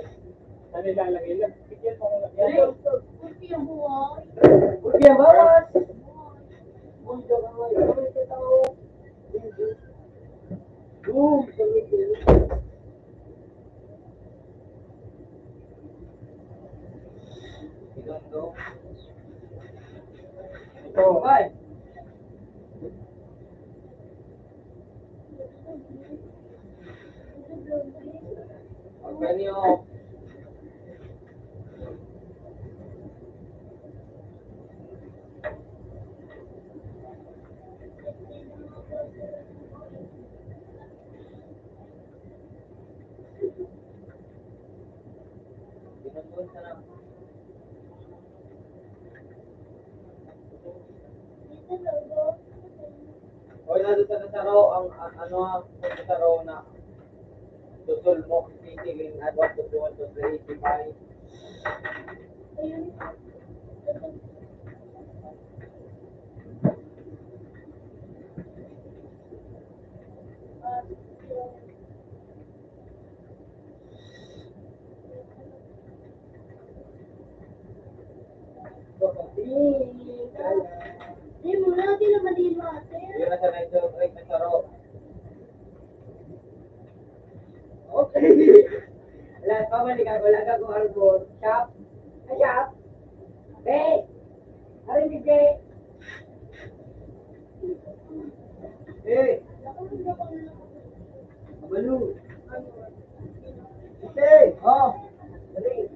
Saan nilalagay lang? Bigyan mo ko lang yan. Kursi ang buhay. Okay, bawas. Uy, kamay. Kamay ka tao. Ito, Bye. Ganyo. O na doon sa raw ang ano sa raw na susol mo titigin at 1 to 2 to 385. Hindi mo natin na malima ate. Yun na sa 908 na sa raw. Okay. Wala pa wala ka kung albor. Shop. Shop. Hey. Hari ni Jay. Hey. Balu. Hey. Oh. Dali.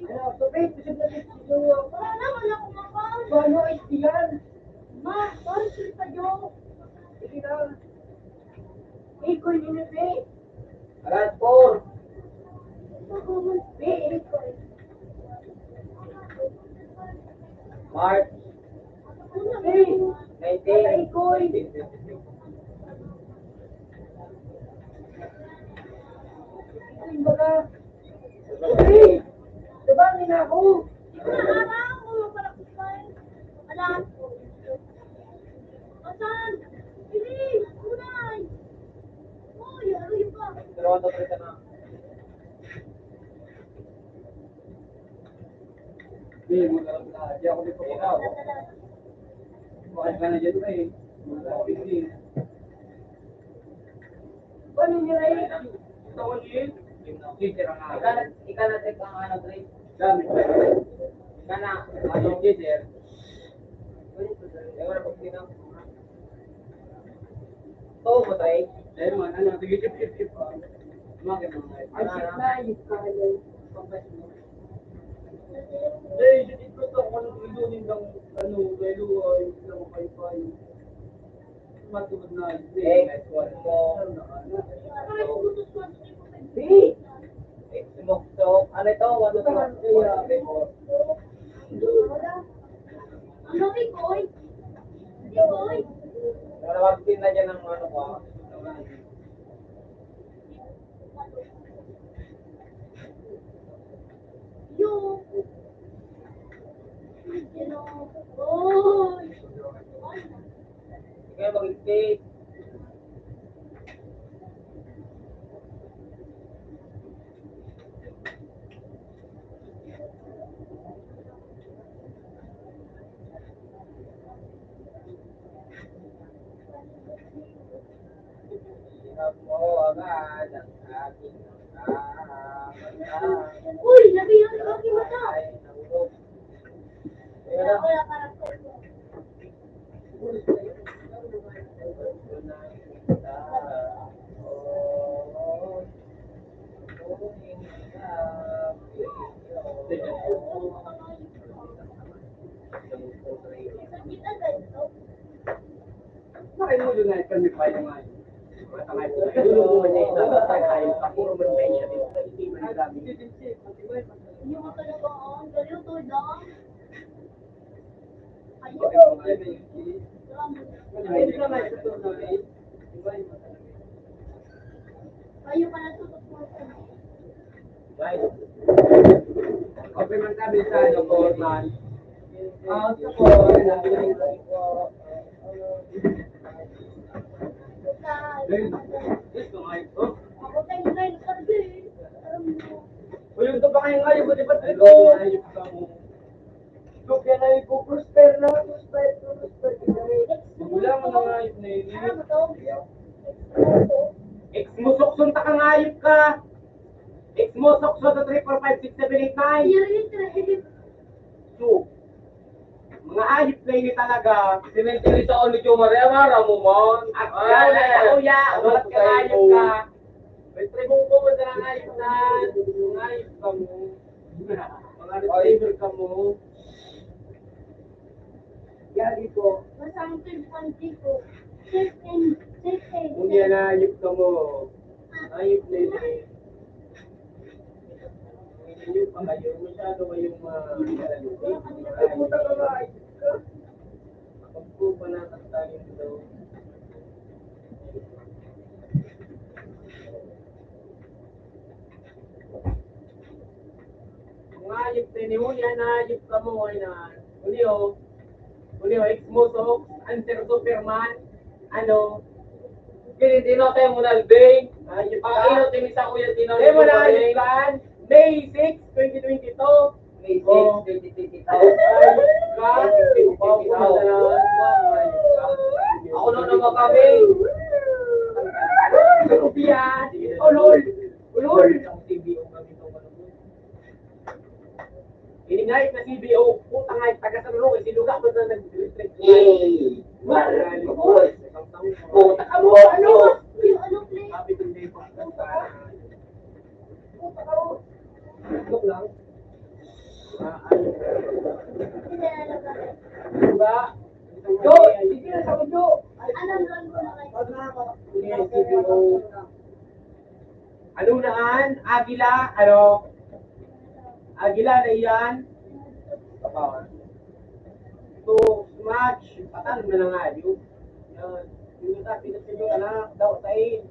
Ano, tupit, bisig na dito. Wala naman ako makan. Ano istiyan? Ma, sorry sila pa Jo. Sige na. Ikoy ni Be. Alas 4. Be, ikoy. March Be. 19. Ikoy. Ikoy ba ka? Be. Sabangin na ako. Ikaw na araw mo para kusay. Alam. Asan? Bilis, kunay. Uy, ano yun ba? Dalawa to 3 na. Hindi, magkaroon na. Di ako dito ikaw. Bakit ka na dyan eh? Hindi. Paano niyo na yun? Tawag yun? Teacher ang Ika na check ang ano 3. Dami. Ika na ano teacher. Ewan na pag sino. Oo mo tayo. Dahil man, ano, sige, chip. Umakit mo. Ay, shit na, yung kaya. Eh, siya dito sa ano, ilunin ng, ano, dahil ay, lang pay-pay. Matulad na, Eh, next one mo. Ay, gusto ko. Be. Sumok. Ano ito? 1 to 2. Wala. Ano, Ikoy? Ikoy? Nalawagin na dyan ng ano ko. Bakit? Hirap mo agad ang aking nakakamata. Uy, lagi yung aking mata. Ay, nahulog. Wala, wala, parang sa'yo. Sakit agad, no? Bakit mo doon na kami pa yung mga Dulu mo na ito, tayo pa, puro man pa niya dito. Hindi man dami. Yung mga talaga, ang galing to, dong. Ayun. Kayo pa natutok mo. Guys, okay man kami sa support man. Support. Ako tayo ngayon, sabi. Alam mo. Ulong to ba kayo ngayon? Buti ba't ito? Ito kaya na ipo-prosper na. Prosper. Wala mo na ngayip na yun. Ano mo to? Ex-musokson ta ka ngayip ka. Ex-musokson sa 3456789. Yun. So, mga ayip na ini talaga. Sinentili sa ulit yung maremara mo man. At wala ka kuya. Walat ka ayip ka. May tribong ko mo na ayip na. Mga ayip ka mo. Mga retriever ka mo. Yagi ko. Masang pinpanti ko. Safe and Kung yan ayip ka mo. Ayip na yun eh. Yung pa kayo, masyado kayong ay, puta ka ba? Ayip ka. Kapag po pa nakastangin daw. Kung ayip na yun, yan ayip ka mo. Ulio, ex-moso, answer Superman, ano, Pilipino tayo mo nalbing. Ayip ka. Ino, tinisa ko yan, tinawin mo na ayip ka. May 6, 2022. May 6, 2022. Ayip ka. Ako na naman kami. Rupiah. Ulol. Ang CBO kami ito. Iningayit na CBO. Puta nga, taga-sarulong. Isiluga ko na nag-restrict. Puta ka mo. Ano? Yung ano, please? Happy birthday po. Puta ka mo. Look lang. Diba? Jo, sige na sa Jo. Alam lang ko na kayo. Alunaan, Agila, ano? Agila na yan. So, match, patan mo na nga yun. Yung sa pinasinyo ka na, daw sa'in.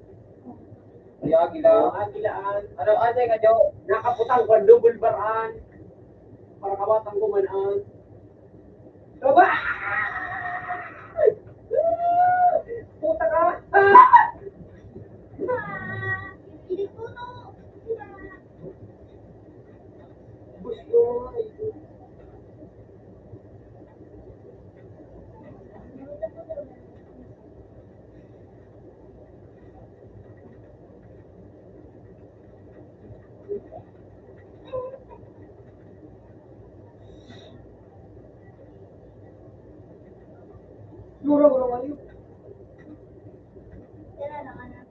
Ay, Agila. Agilaan. Ano, ate ka, Jo? Nakaputang ko, double baran. Para kawatan ko manaan. Diba? Puta ka! Hindi ko to. Gusto. Mura kayo. Tira lang, anak.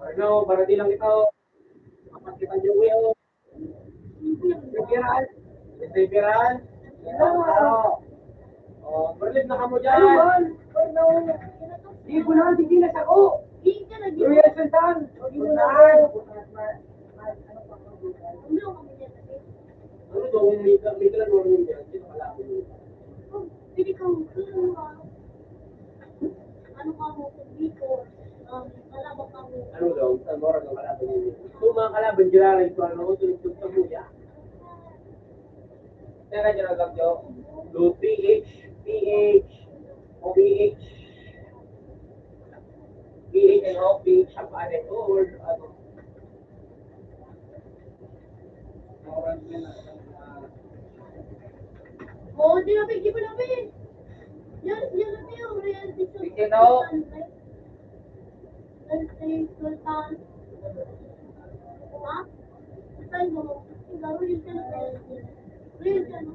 Ano, para di lang ito. Kapag kita nyo ko Referral. Referral. Oh, berlib na kamo dyan. Di ko na, di kinas ako. Hindi ka nag- Royal Sultan. Ano daw, may kalan mo rin yan. kalaban niyo. Pili kang ano ka mo, dito, kalabang ka mo. Ano daw? Sa moral ng kalaban niyo. Kung mga kalaban nila rin ito, ano, tulog sa buya. Teka dyan agad nyo. Do PH, and O, PH, ang panin, or ano. Oo, di na pigi pa namin. Yan na yung reality show. Sige, no. Sultan. Ha? Sultan mo. Laro yun ka na. Real ka na.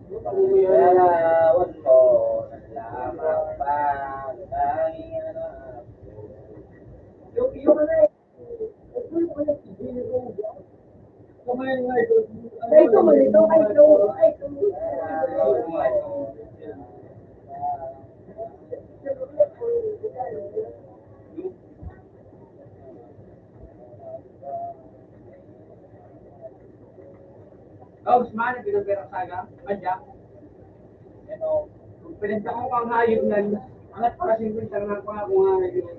Lalawan mo, lamang pa, tanging anak ko. Yung ano eh. Kumain nga ito. Ay, ito mo nito. Ay, ito. Ay, ito. Oh, Usman, pinagpera saga. Adya. Ito. Pinagpera ko kang hayop na. Angat pa kasing pinagpera na ko nga kung nga yun.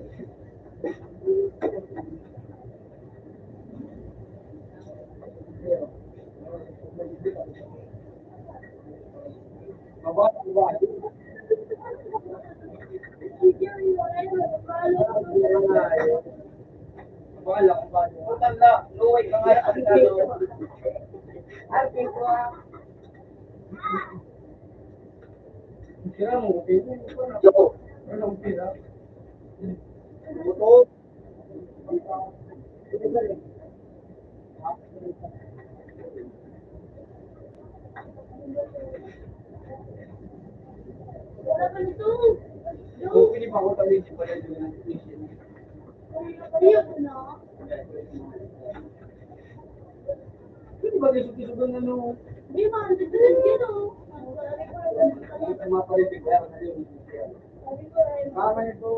Wala ko ba? Putan na, luway ka nga ang gano. Arkin ko ah. Sira mo, okay? Yo. Wala ko sira. Buto. Wala ka nito. Kung pinip ako tayo si pala yung mission. Ayun na. Hindi ba gusto doon ano? Di ba, ang dagdagan dito. Ang mga palitig ko na yun. Kama nito.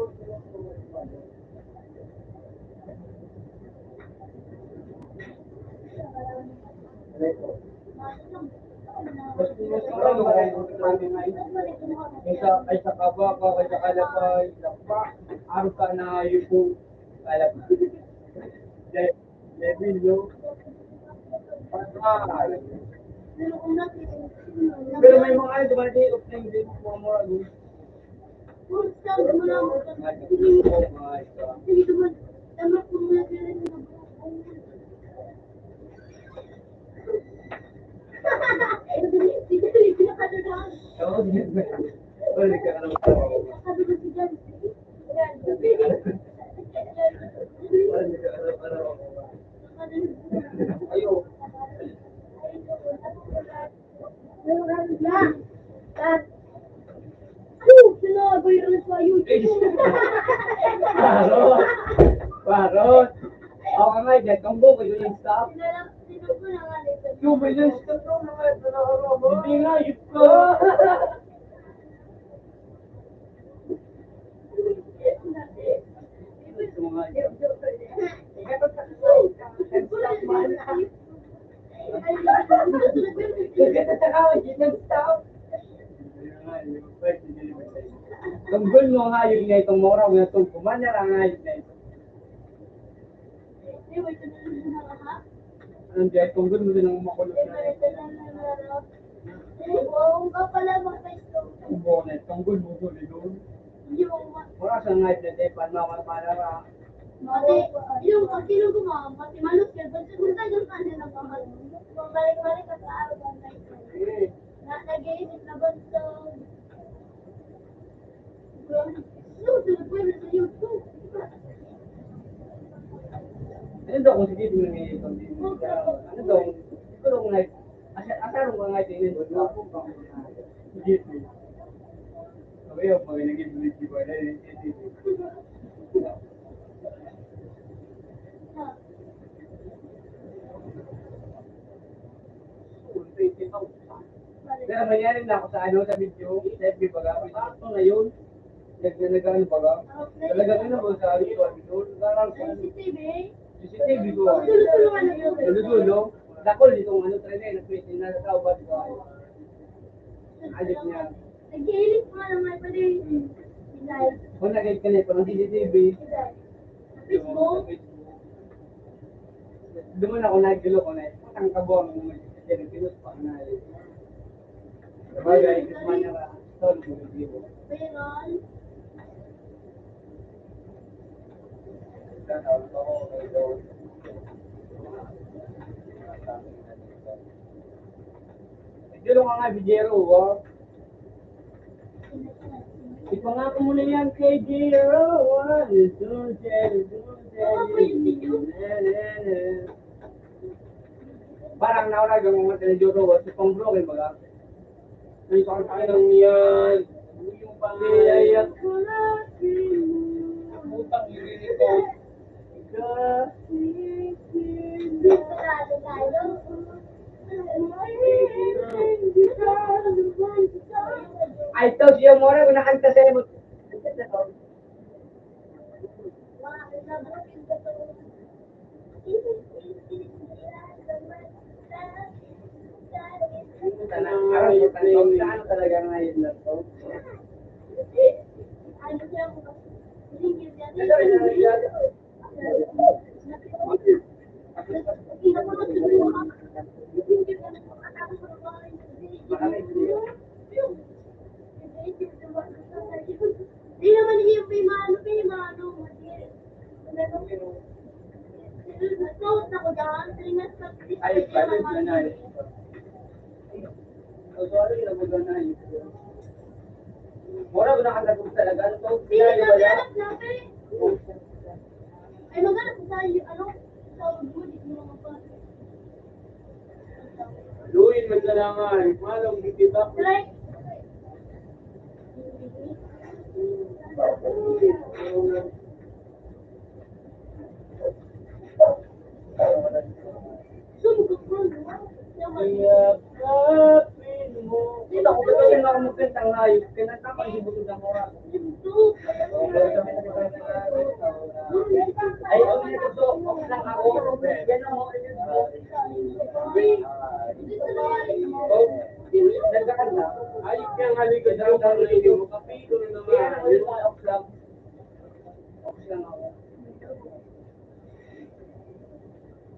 Ay sa kaba ka, ay sa kalapay, lakpa, araw ka na yuko, kalapay. Lebil, patay. Pero kung natin, Pero may mga ano, diba, day of time din, mga mura doon. kung saan mo lang, sige naman, tama kung natin. Pinakadadaan. Oo, hindi ba? Wala ka alam. Sabi ko si Jan. Wala ka alam. Ayo. Sinabi rin sa YouTube. Parot! Parot! Ako nga, dyan kang buko yung stop. Yung ba yung stop ko na nga, hindi nga, yun ko. Ito mga yun. Tunggol mo ang hayop niya itong moraw na itong kumanya ang hayop niya ito. Anong diyan, tunggol mo din ang makulot na ito. Ang bonnet, tunggol mo doon doon. Mura sa hayop na ito, panmamalala. Yung pagkilong ko mga pati manok yan, pag sigurta yung kanila mahal. Kung balik-balik ka sa araw ng night. Nag-iisip na ba sa... YouTube, pwede sa YouTube. Ano daw kung sige doon nangyayari ito? Ano daw, ito daw kung asarong ka nga ito yun, wala akong pang sige ito. Sabi yung pag nag-ibig di ba, pero nangyari na ako sa ano, sa video, sa FB baga, ito ngayon, nag-ano baga, talagang ano ba sa video, garang sa CCTV. CCTV ko. Tulog-tulungan na yun. Dulo-dulo, Dakol ditong ano trene nag-meeting na sa ubat ko. Alit niya. Nag-iilis pa naman pa din. Isay. Kung nag-guide ka nito, ng CCTV, Isay. Sa Facebook. doon ako nagilo ko na ang kabong ng mga pinus pa na sabagay, kisman niya ka, tol, bumibiro. Viral. Nagilo ka nga, Bijero, oh. Ipangako mo na yan kay Jero, parang nauna yung mga telejuro, si Pong Bro, baga. Ay, parang tayo yan. Yung pangayayak ko na putang ilinig ko. Sarado tayo. Ay, ito siya mo rin, nakanta sa mo. Saan talaga ngayon na to? Ano siya mo? Di naman niya yung paymano. Nag-post ako dyan. Ay, private na na eh. Sorry, nabugan na yun. Mura ko nakatagod talaga. Ito, Hindi na naganap natin. Ay, maganap sa ano? Sa good, hindi mo pa. Luin, magkalangan. Malong, hindi ba? Like, sumugod mo. Dito ako ba yung mga mukintang hayop? Kinanta ko yung butod ng oras. Ay, ang nito to, off lang ako. Yan ang nagkakanta. Ayok kang haligod daw daw na iyo. Kapito na naman. Yan ang off lang. Off lang ako.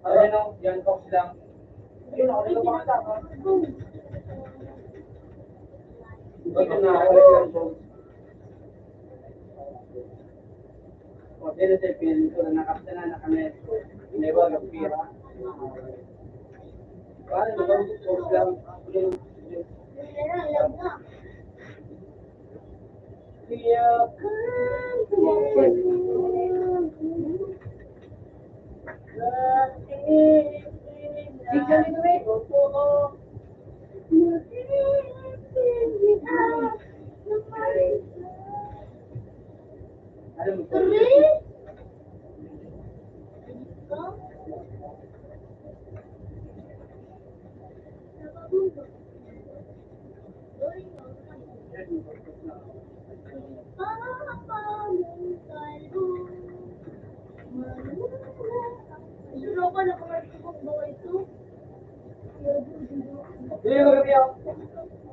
Ayan o, yan off lang. Ayun ako, dito pa ka. Ito na ako nagkakanta. O, dito tayo pinito na nakapta na nakanet. Inewa ng pira. Paano ba? Off lang.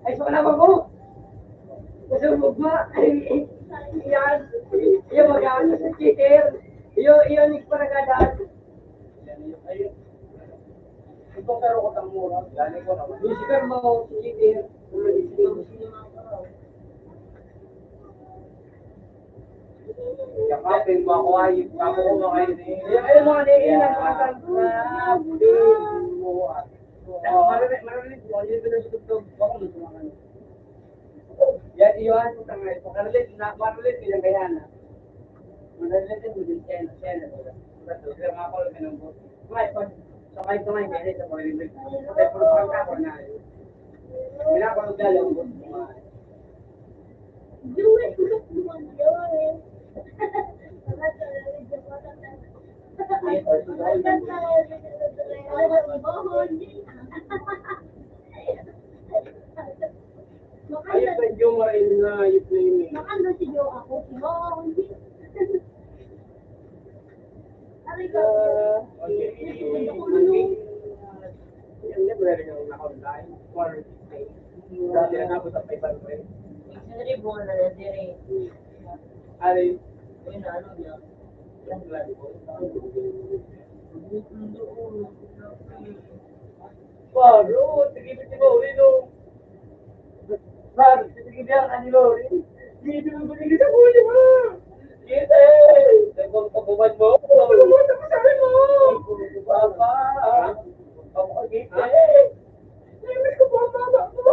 Ay, so na ba mo? Kasi magma, yan, yung mag-aano sa cheater, yung nagparagadan. Itong taro ko tang mura, gani ko naman. Yung sikar mo, cheater, yakapin mo ako ay, kapo ko mga kayo ayun mga diin ang kasal na mo. Marami ko, yun ba na sa tugtog, baka mo sumakan. Yan, iwan ko tanga ito. Karalit, bilang kaya na. Manalit din mo din siya, kaya mga ko lang ng buti. Kamay, kaya ito mo rin. Kaya puro pang kako na. Ginako ng buti. Ayun pa yung marin na ayun na yun. Makanda si Jo ako. Hindi. Aray ka. Hindi mo rin yung naka-online. Dati na ako sa 500. Siyempre, buwan na lang dire. Alin? Ayun na, ano niya. Yung plan ko. Paro, sige mo rin o. Paro, sige niya kanilo rin. Hindi mo binigay sa huli mo. Kita eh. Nagpang pagbuman mo. Pagbuman mo sa akin mo. Papa. Papa, kita eh. Hindi ko pa mama mo.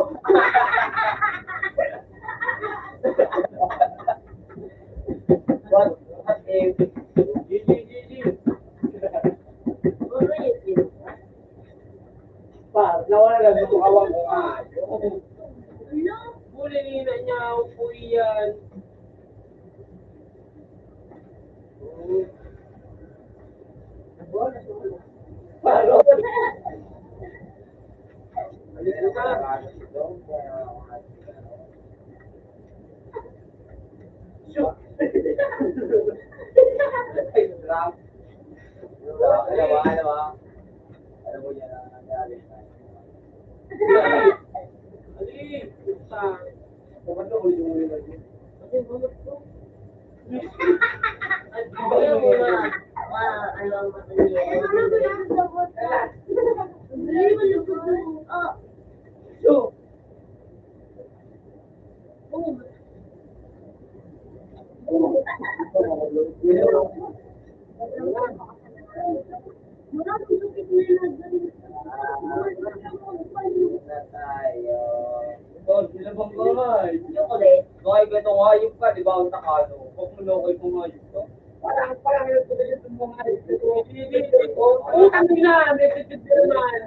What? Gigi. Ano yun? Pa, nawala lang yung kawang ko. Ano? Huli nila niya, upo yan. Paro. Alam mo yan ang nangyari. Ali, sa bakit ko huli mo naman yun? Ayaw mo na. Ano ang matanya. Hindi mo lubog. Oh. So, Maraming sakit na yun. na tayo. Oh, sila bang kamay? Yung ulit. Bakay ka itong hayop ka, di ba ang takano? Huwag mo na kayo itong hayop ka. Parang yung tuloy itong mga hayop ka. Oo, kami na, may titid naman.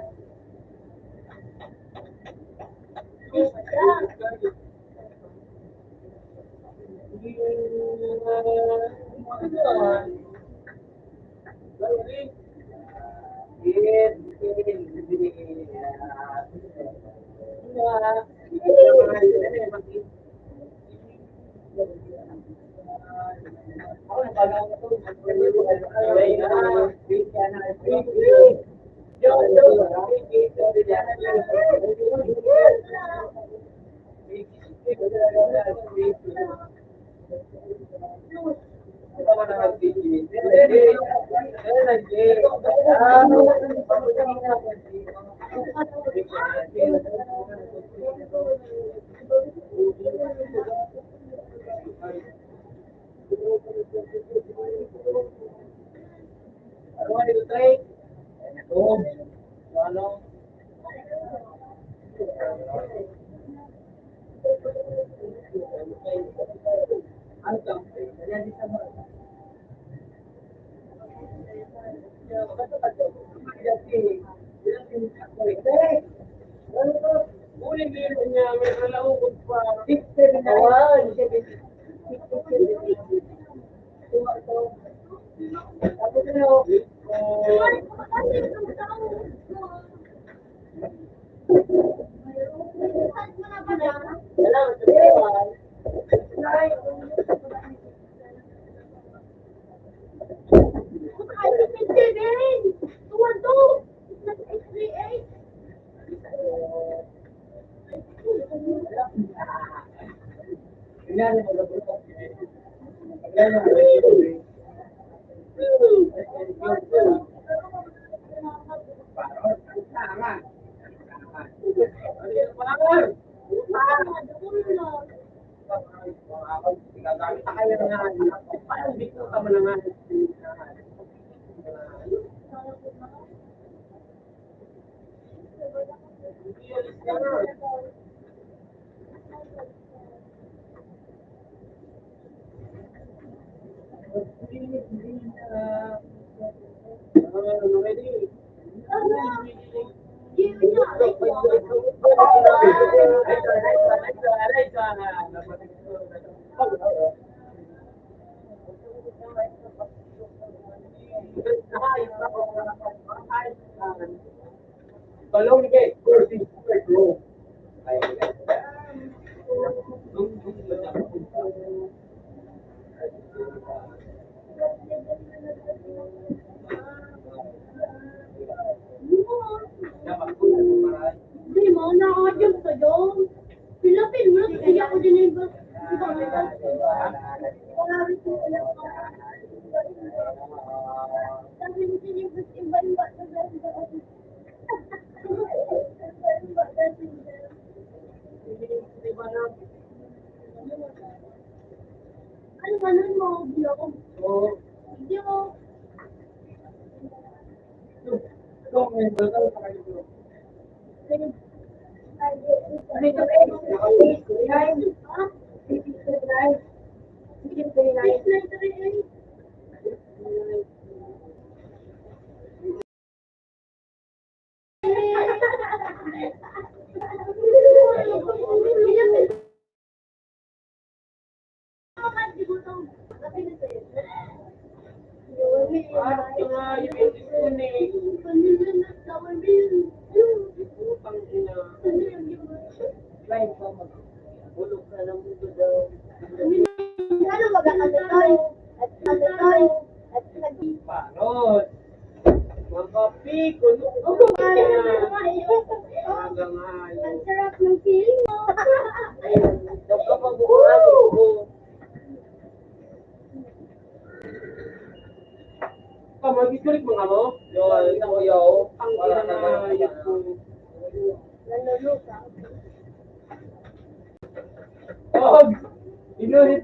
Sabi ni Sinibus, iba-iba sa dati. Iba-iba dati. Ano ba nun mo? Bilog? Hindi mo. Ano ito, guys? Naka-59. Ha? 59. 59. 693. Right, bulog ka ng mundo daw. Ano magkakatay? At katay? At naging Parot. Mga piko. Hanggang ang sarap ng feeling mo. Daw ka mabukuhan ko. Mag-historic mga mo? Ang ina na yun ko. Nalulusa. Inulit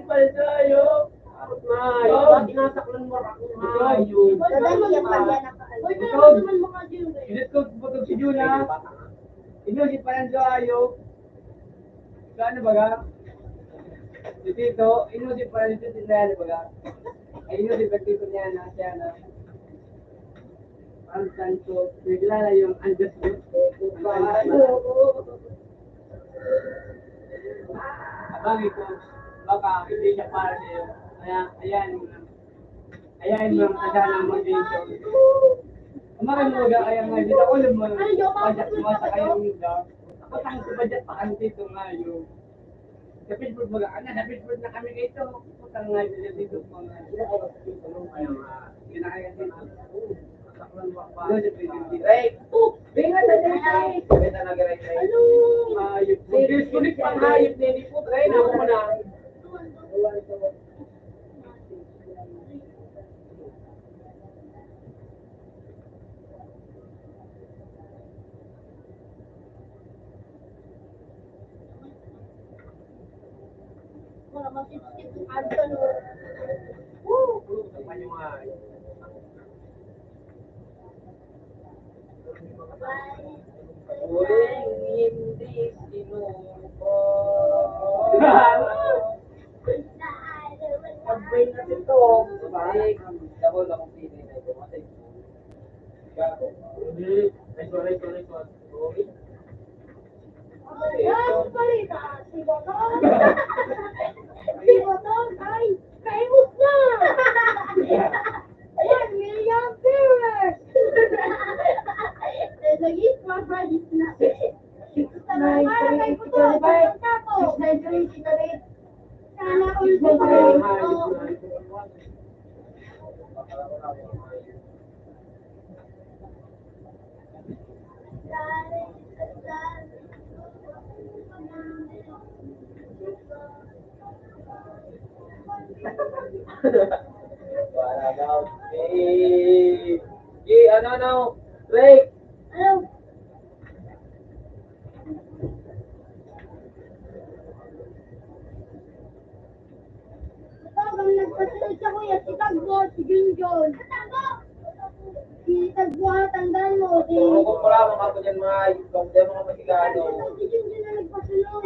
pa tayo. Bakit nasaklan mo akong hayop? Madali ang pagya nakaalis. Uy, pero Ikaw. naman mga June. Inulit ko putog si Juna. Inulit pa ng hayop. Gaano ba ga? Si Tito, inulit pa rin si Nana ba ga? Ay inulit pa Tito niya na siya na. Ang santo, naglala yung andas mo. Abang ito, baka hindi siya para sa iyo. Kaya, ayan mo ang kasana mo dito. Amarin mo ga, kaya nga dito, ako alam mo, pajak mo sa kayang nga. Ako tango sa pajak pa kami dito ngayon. Sa Pittsburgh mga, sa Pittsburgh na kami dito. Putang nga dito mga. Kaya nga, ginakaya dito. Right. Bingat na dyan, guys. Beta na garay, guys. Ano? Hayop. Mag-disconnect pang hayop na hindi po. Try na ako muna. Wala masipsip ng Anton. Uling hindi sinuko. Pag-brain natin to. Balik. Double akong pinay na ito. Matay. Ay, palita. Si Boton. Si Boton ay famous na. 1 million viewers. Naging mabalik na. Para kay Boton. Tapos, sana all the time. Para daw. Ano? Break. Ano? Habang nagpasunod sa kuya, si Tagbo, si Junjun. Si Tagbo, tandaan mo. Si... Puro ko pala mga po dyan mga yung mga masigado. Si Junjun na nagpasunod.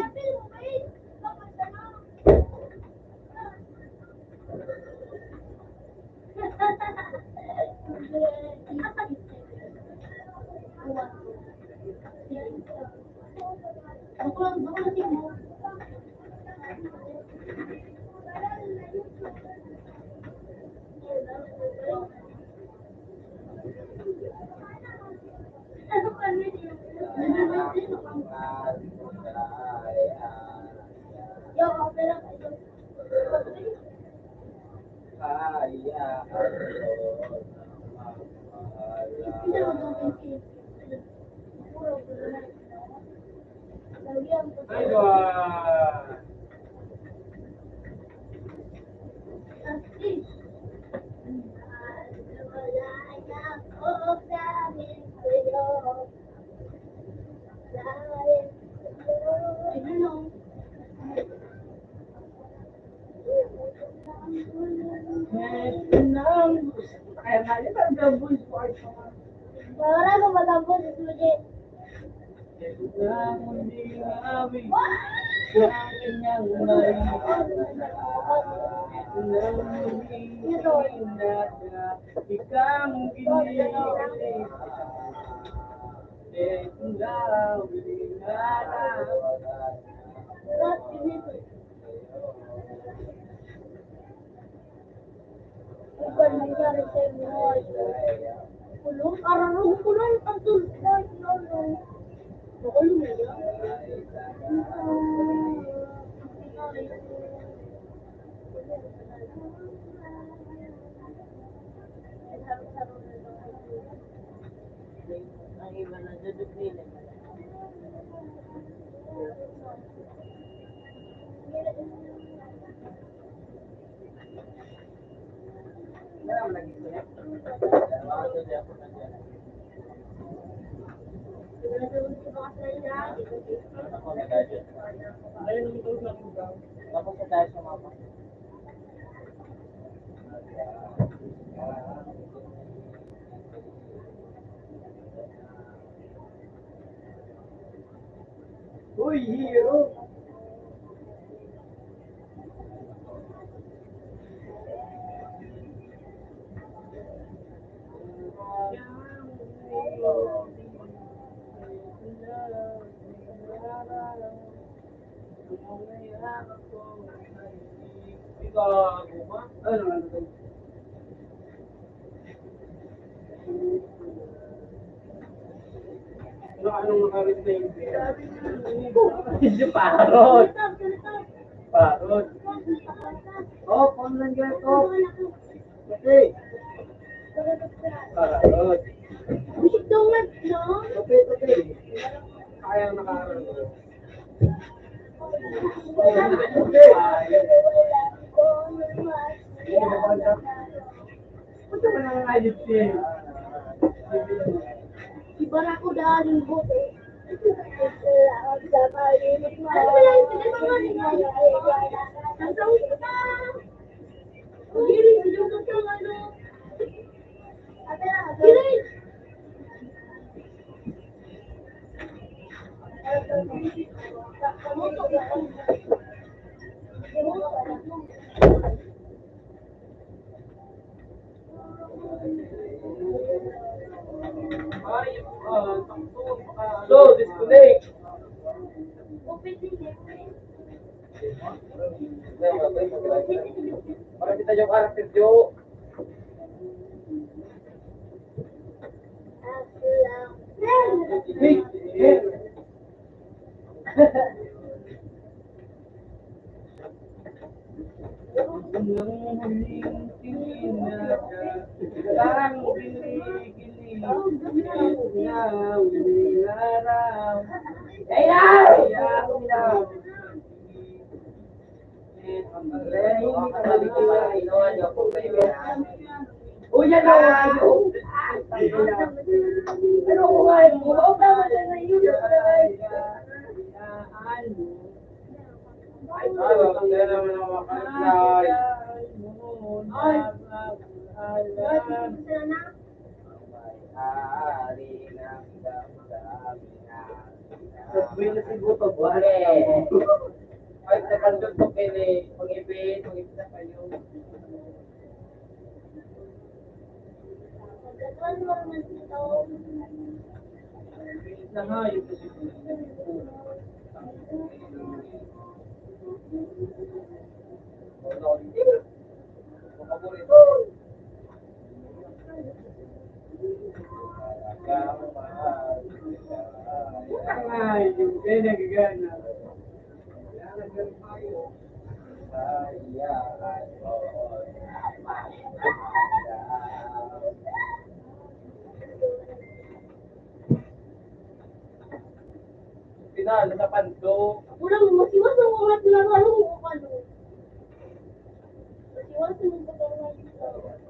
Ako lang, mo. Ano kami? Yo, okay lang. Ay, Kaya nga yun, ang gabon ko ay Wala ko matapos si Suji. Lahat ganito. Iba nangyari sa inyo. Kulong, ararong kulong, ang tulad, kulong. Kulong nila. Ang iba na dudok nila. Tapos sa tayo sa mama. Uy, hero! Ano? Anong nakarit na yung Medyo parot. Parot. Oh, paano lang ganito? Kasi. Parot. Tungat, no? Okay. Kaya nakaroon. Punta ka ng ayos siya. Si Barako daling bote. Ano ba lang ito? Ang tawag ko pa. Giring, yung tutong ano. Giring! So, disconnect. Para kita yung karakter Jo. Parang gili-gili Uy, yan na! Ano ko nga yun? Bumaw ka mo na yun. Ay, ang ganda naman ang makaslay. Ay, sabi na si Buto, buhay. Ay, sa kandun ko pili. Pag-ibig na kayo. Na nga, yung kasi ay, yung nagagana. Pinalo sa panto. Ulang masiwas ang mga tinaralo mo ano. Masiwas ang mga tinaralo.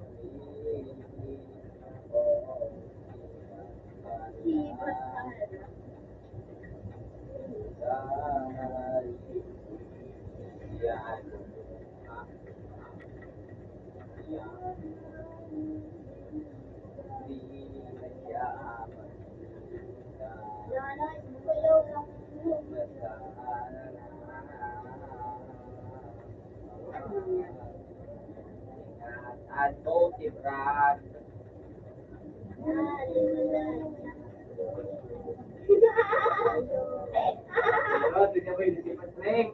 Nanay, kayo lang. Ano si Brad? Ano, hindi ba yung isipan, Frank?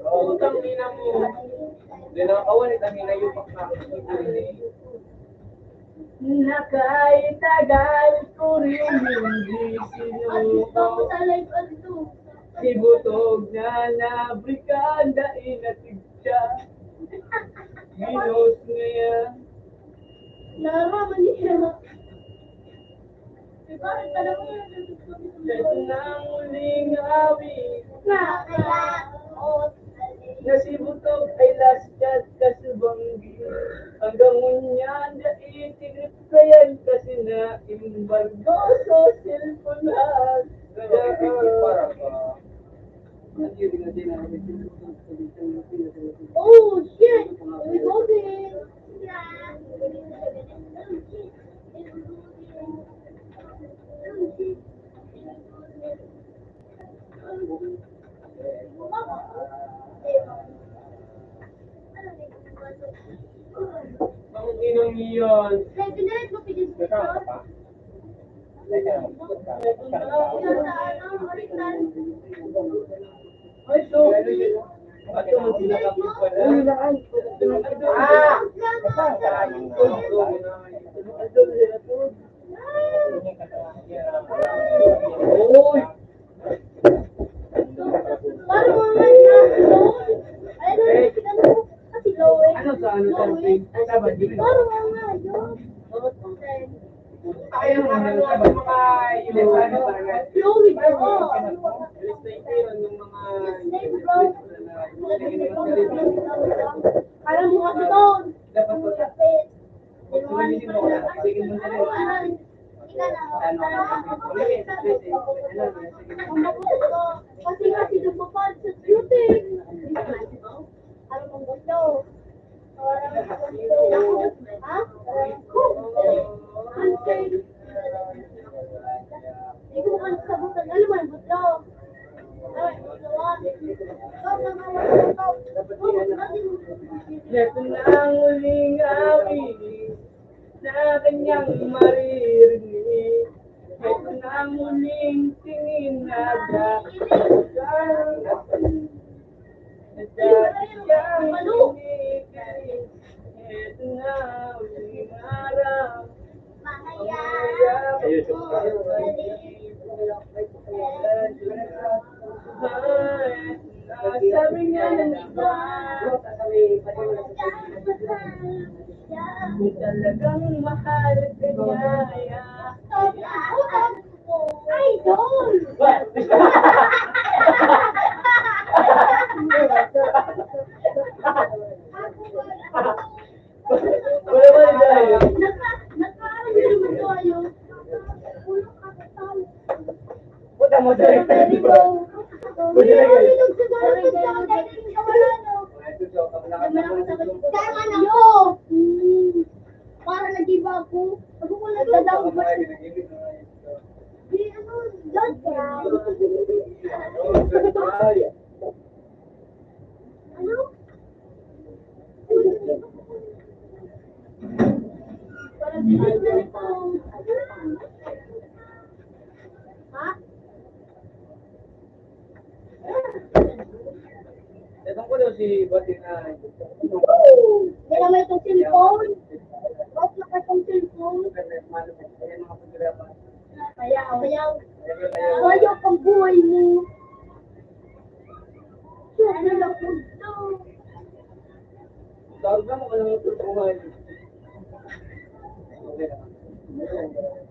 Utang ina mo. Hindi na kawan, itang ina yung Nakaitagal ko rin hindi sinuko. Si Butog na nabrikanda inatig siya. Ginos niya. Naraman niya. Bakit talaga yun? Ito na ang muling awit. Na si Butog ay laskat kasubanggi. Hanggang ngunyan na itigip kayan kasi na imbargo sa cellphone lahat. Oh shit! Here we go again. Ang inong iyon. Pinarate mo pinipicture? Ay, so, ato mo sinakapit pala. Uy! Parang mga nasa ano, kasi Chloe. Ano sa ano sa pig? Sabi, di ba? Parang mga yun. Ayaw mo na sa mga ilan talaga. Chloe, oo. Parang mga doon. Dapat po sa Kasi lumapad sa shooting. Ano mong gusto? Ha? Handshake. Hindi ko man sabutan. Ano man, gusto? Ay, Ito na ang uling awit na kanyang maririnig. Ito na ang uling tingin na dakilang na dati siyang kinikilig. Ito na ang uling araw. Sabi niya ng iba, kung talagang mahal ka niya, Idol! wala ba dahil? Nagkakaroon din naman tayo. Puta mo dahil. Very go. Yo! Para nag-iba ako. Ako ko nagdadaw. Di ano, dyan ka. Ano? Parang bilis na nito. Ha? Ito ko daw si Batin na. Hindi naman itong cellphone. Off na ka itong cellphone. Ayaw. Ayaw kang buhay mo. Ano lang po ito? Tawag na mo ka lang ito buhay. Okay naman.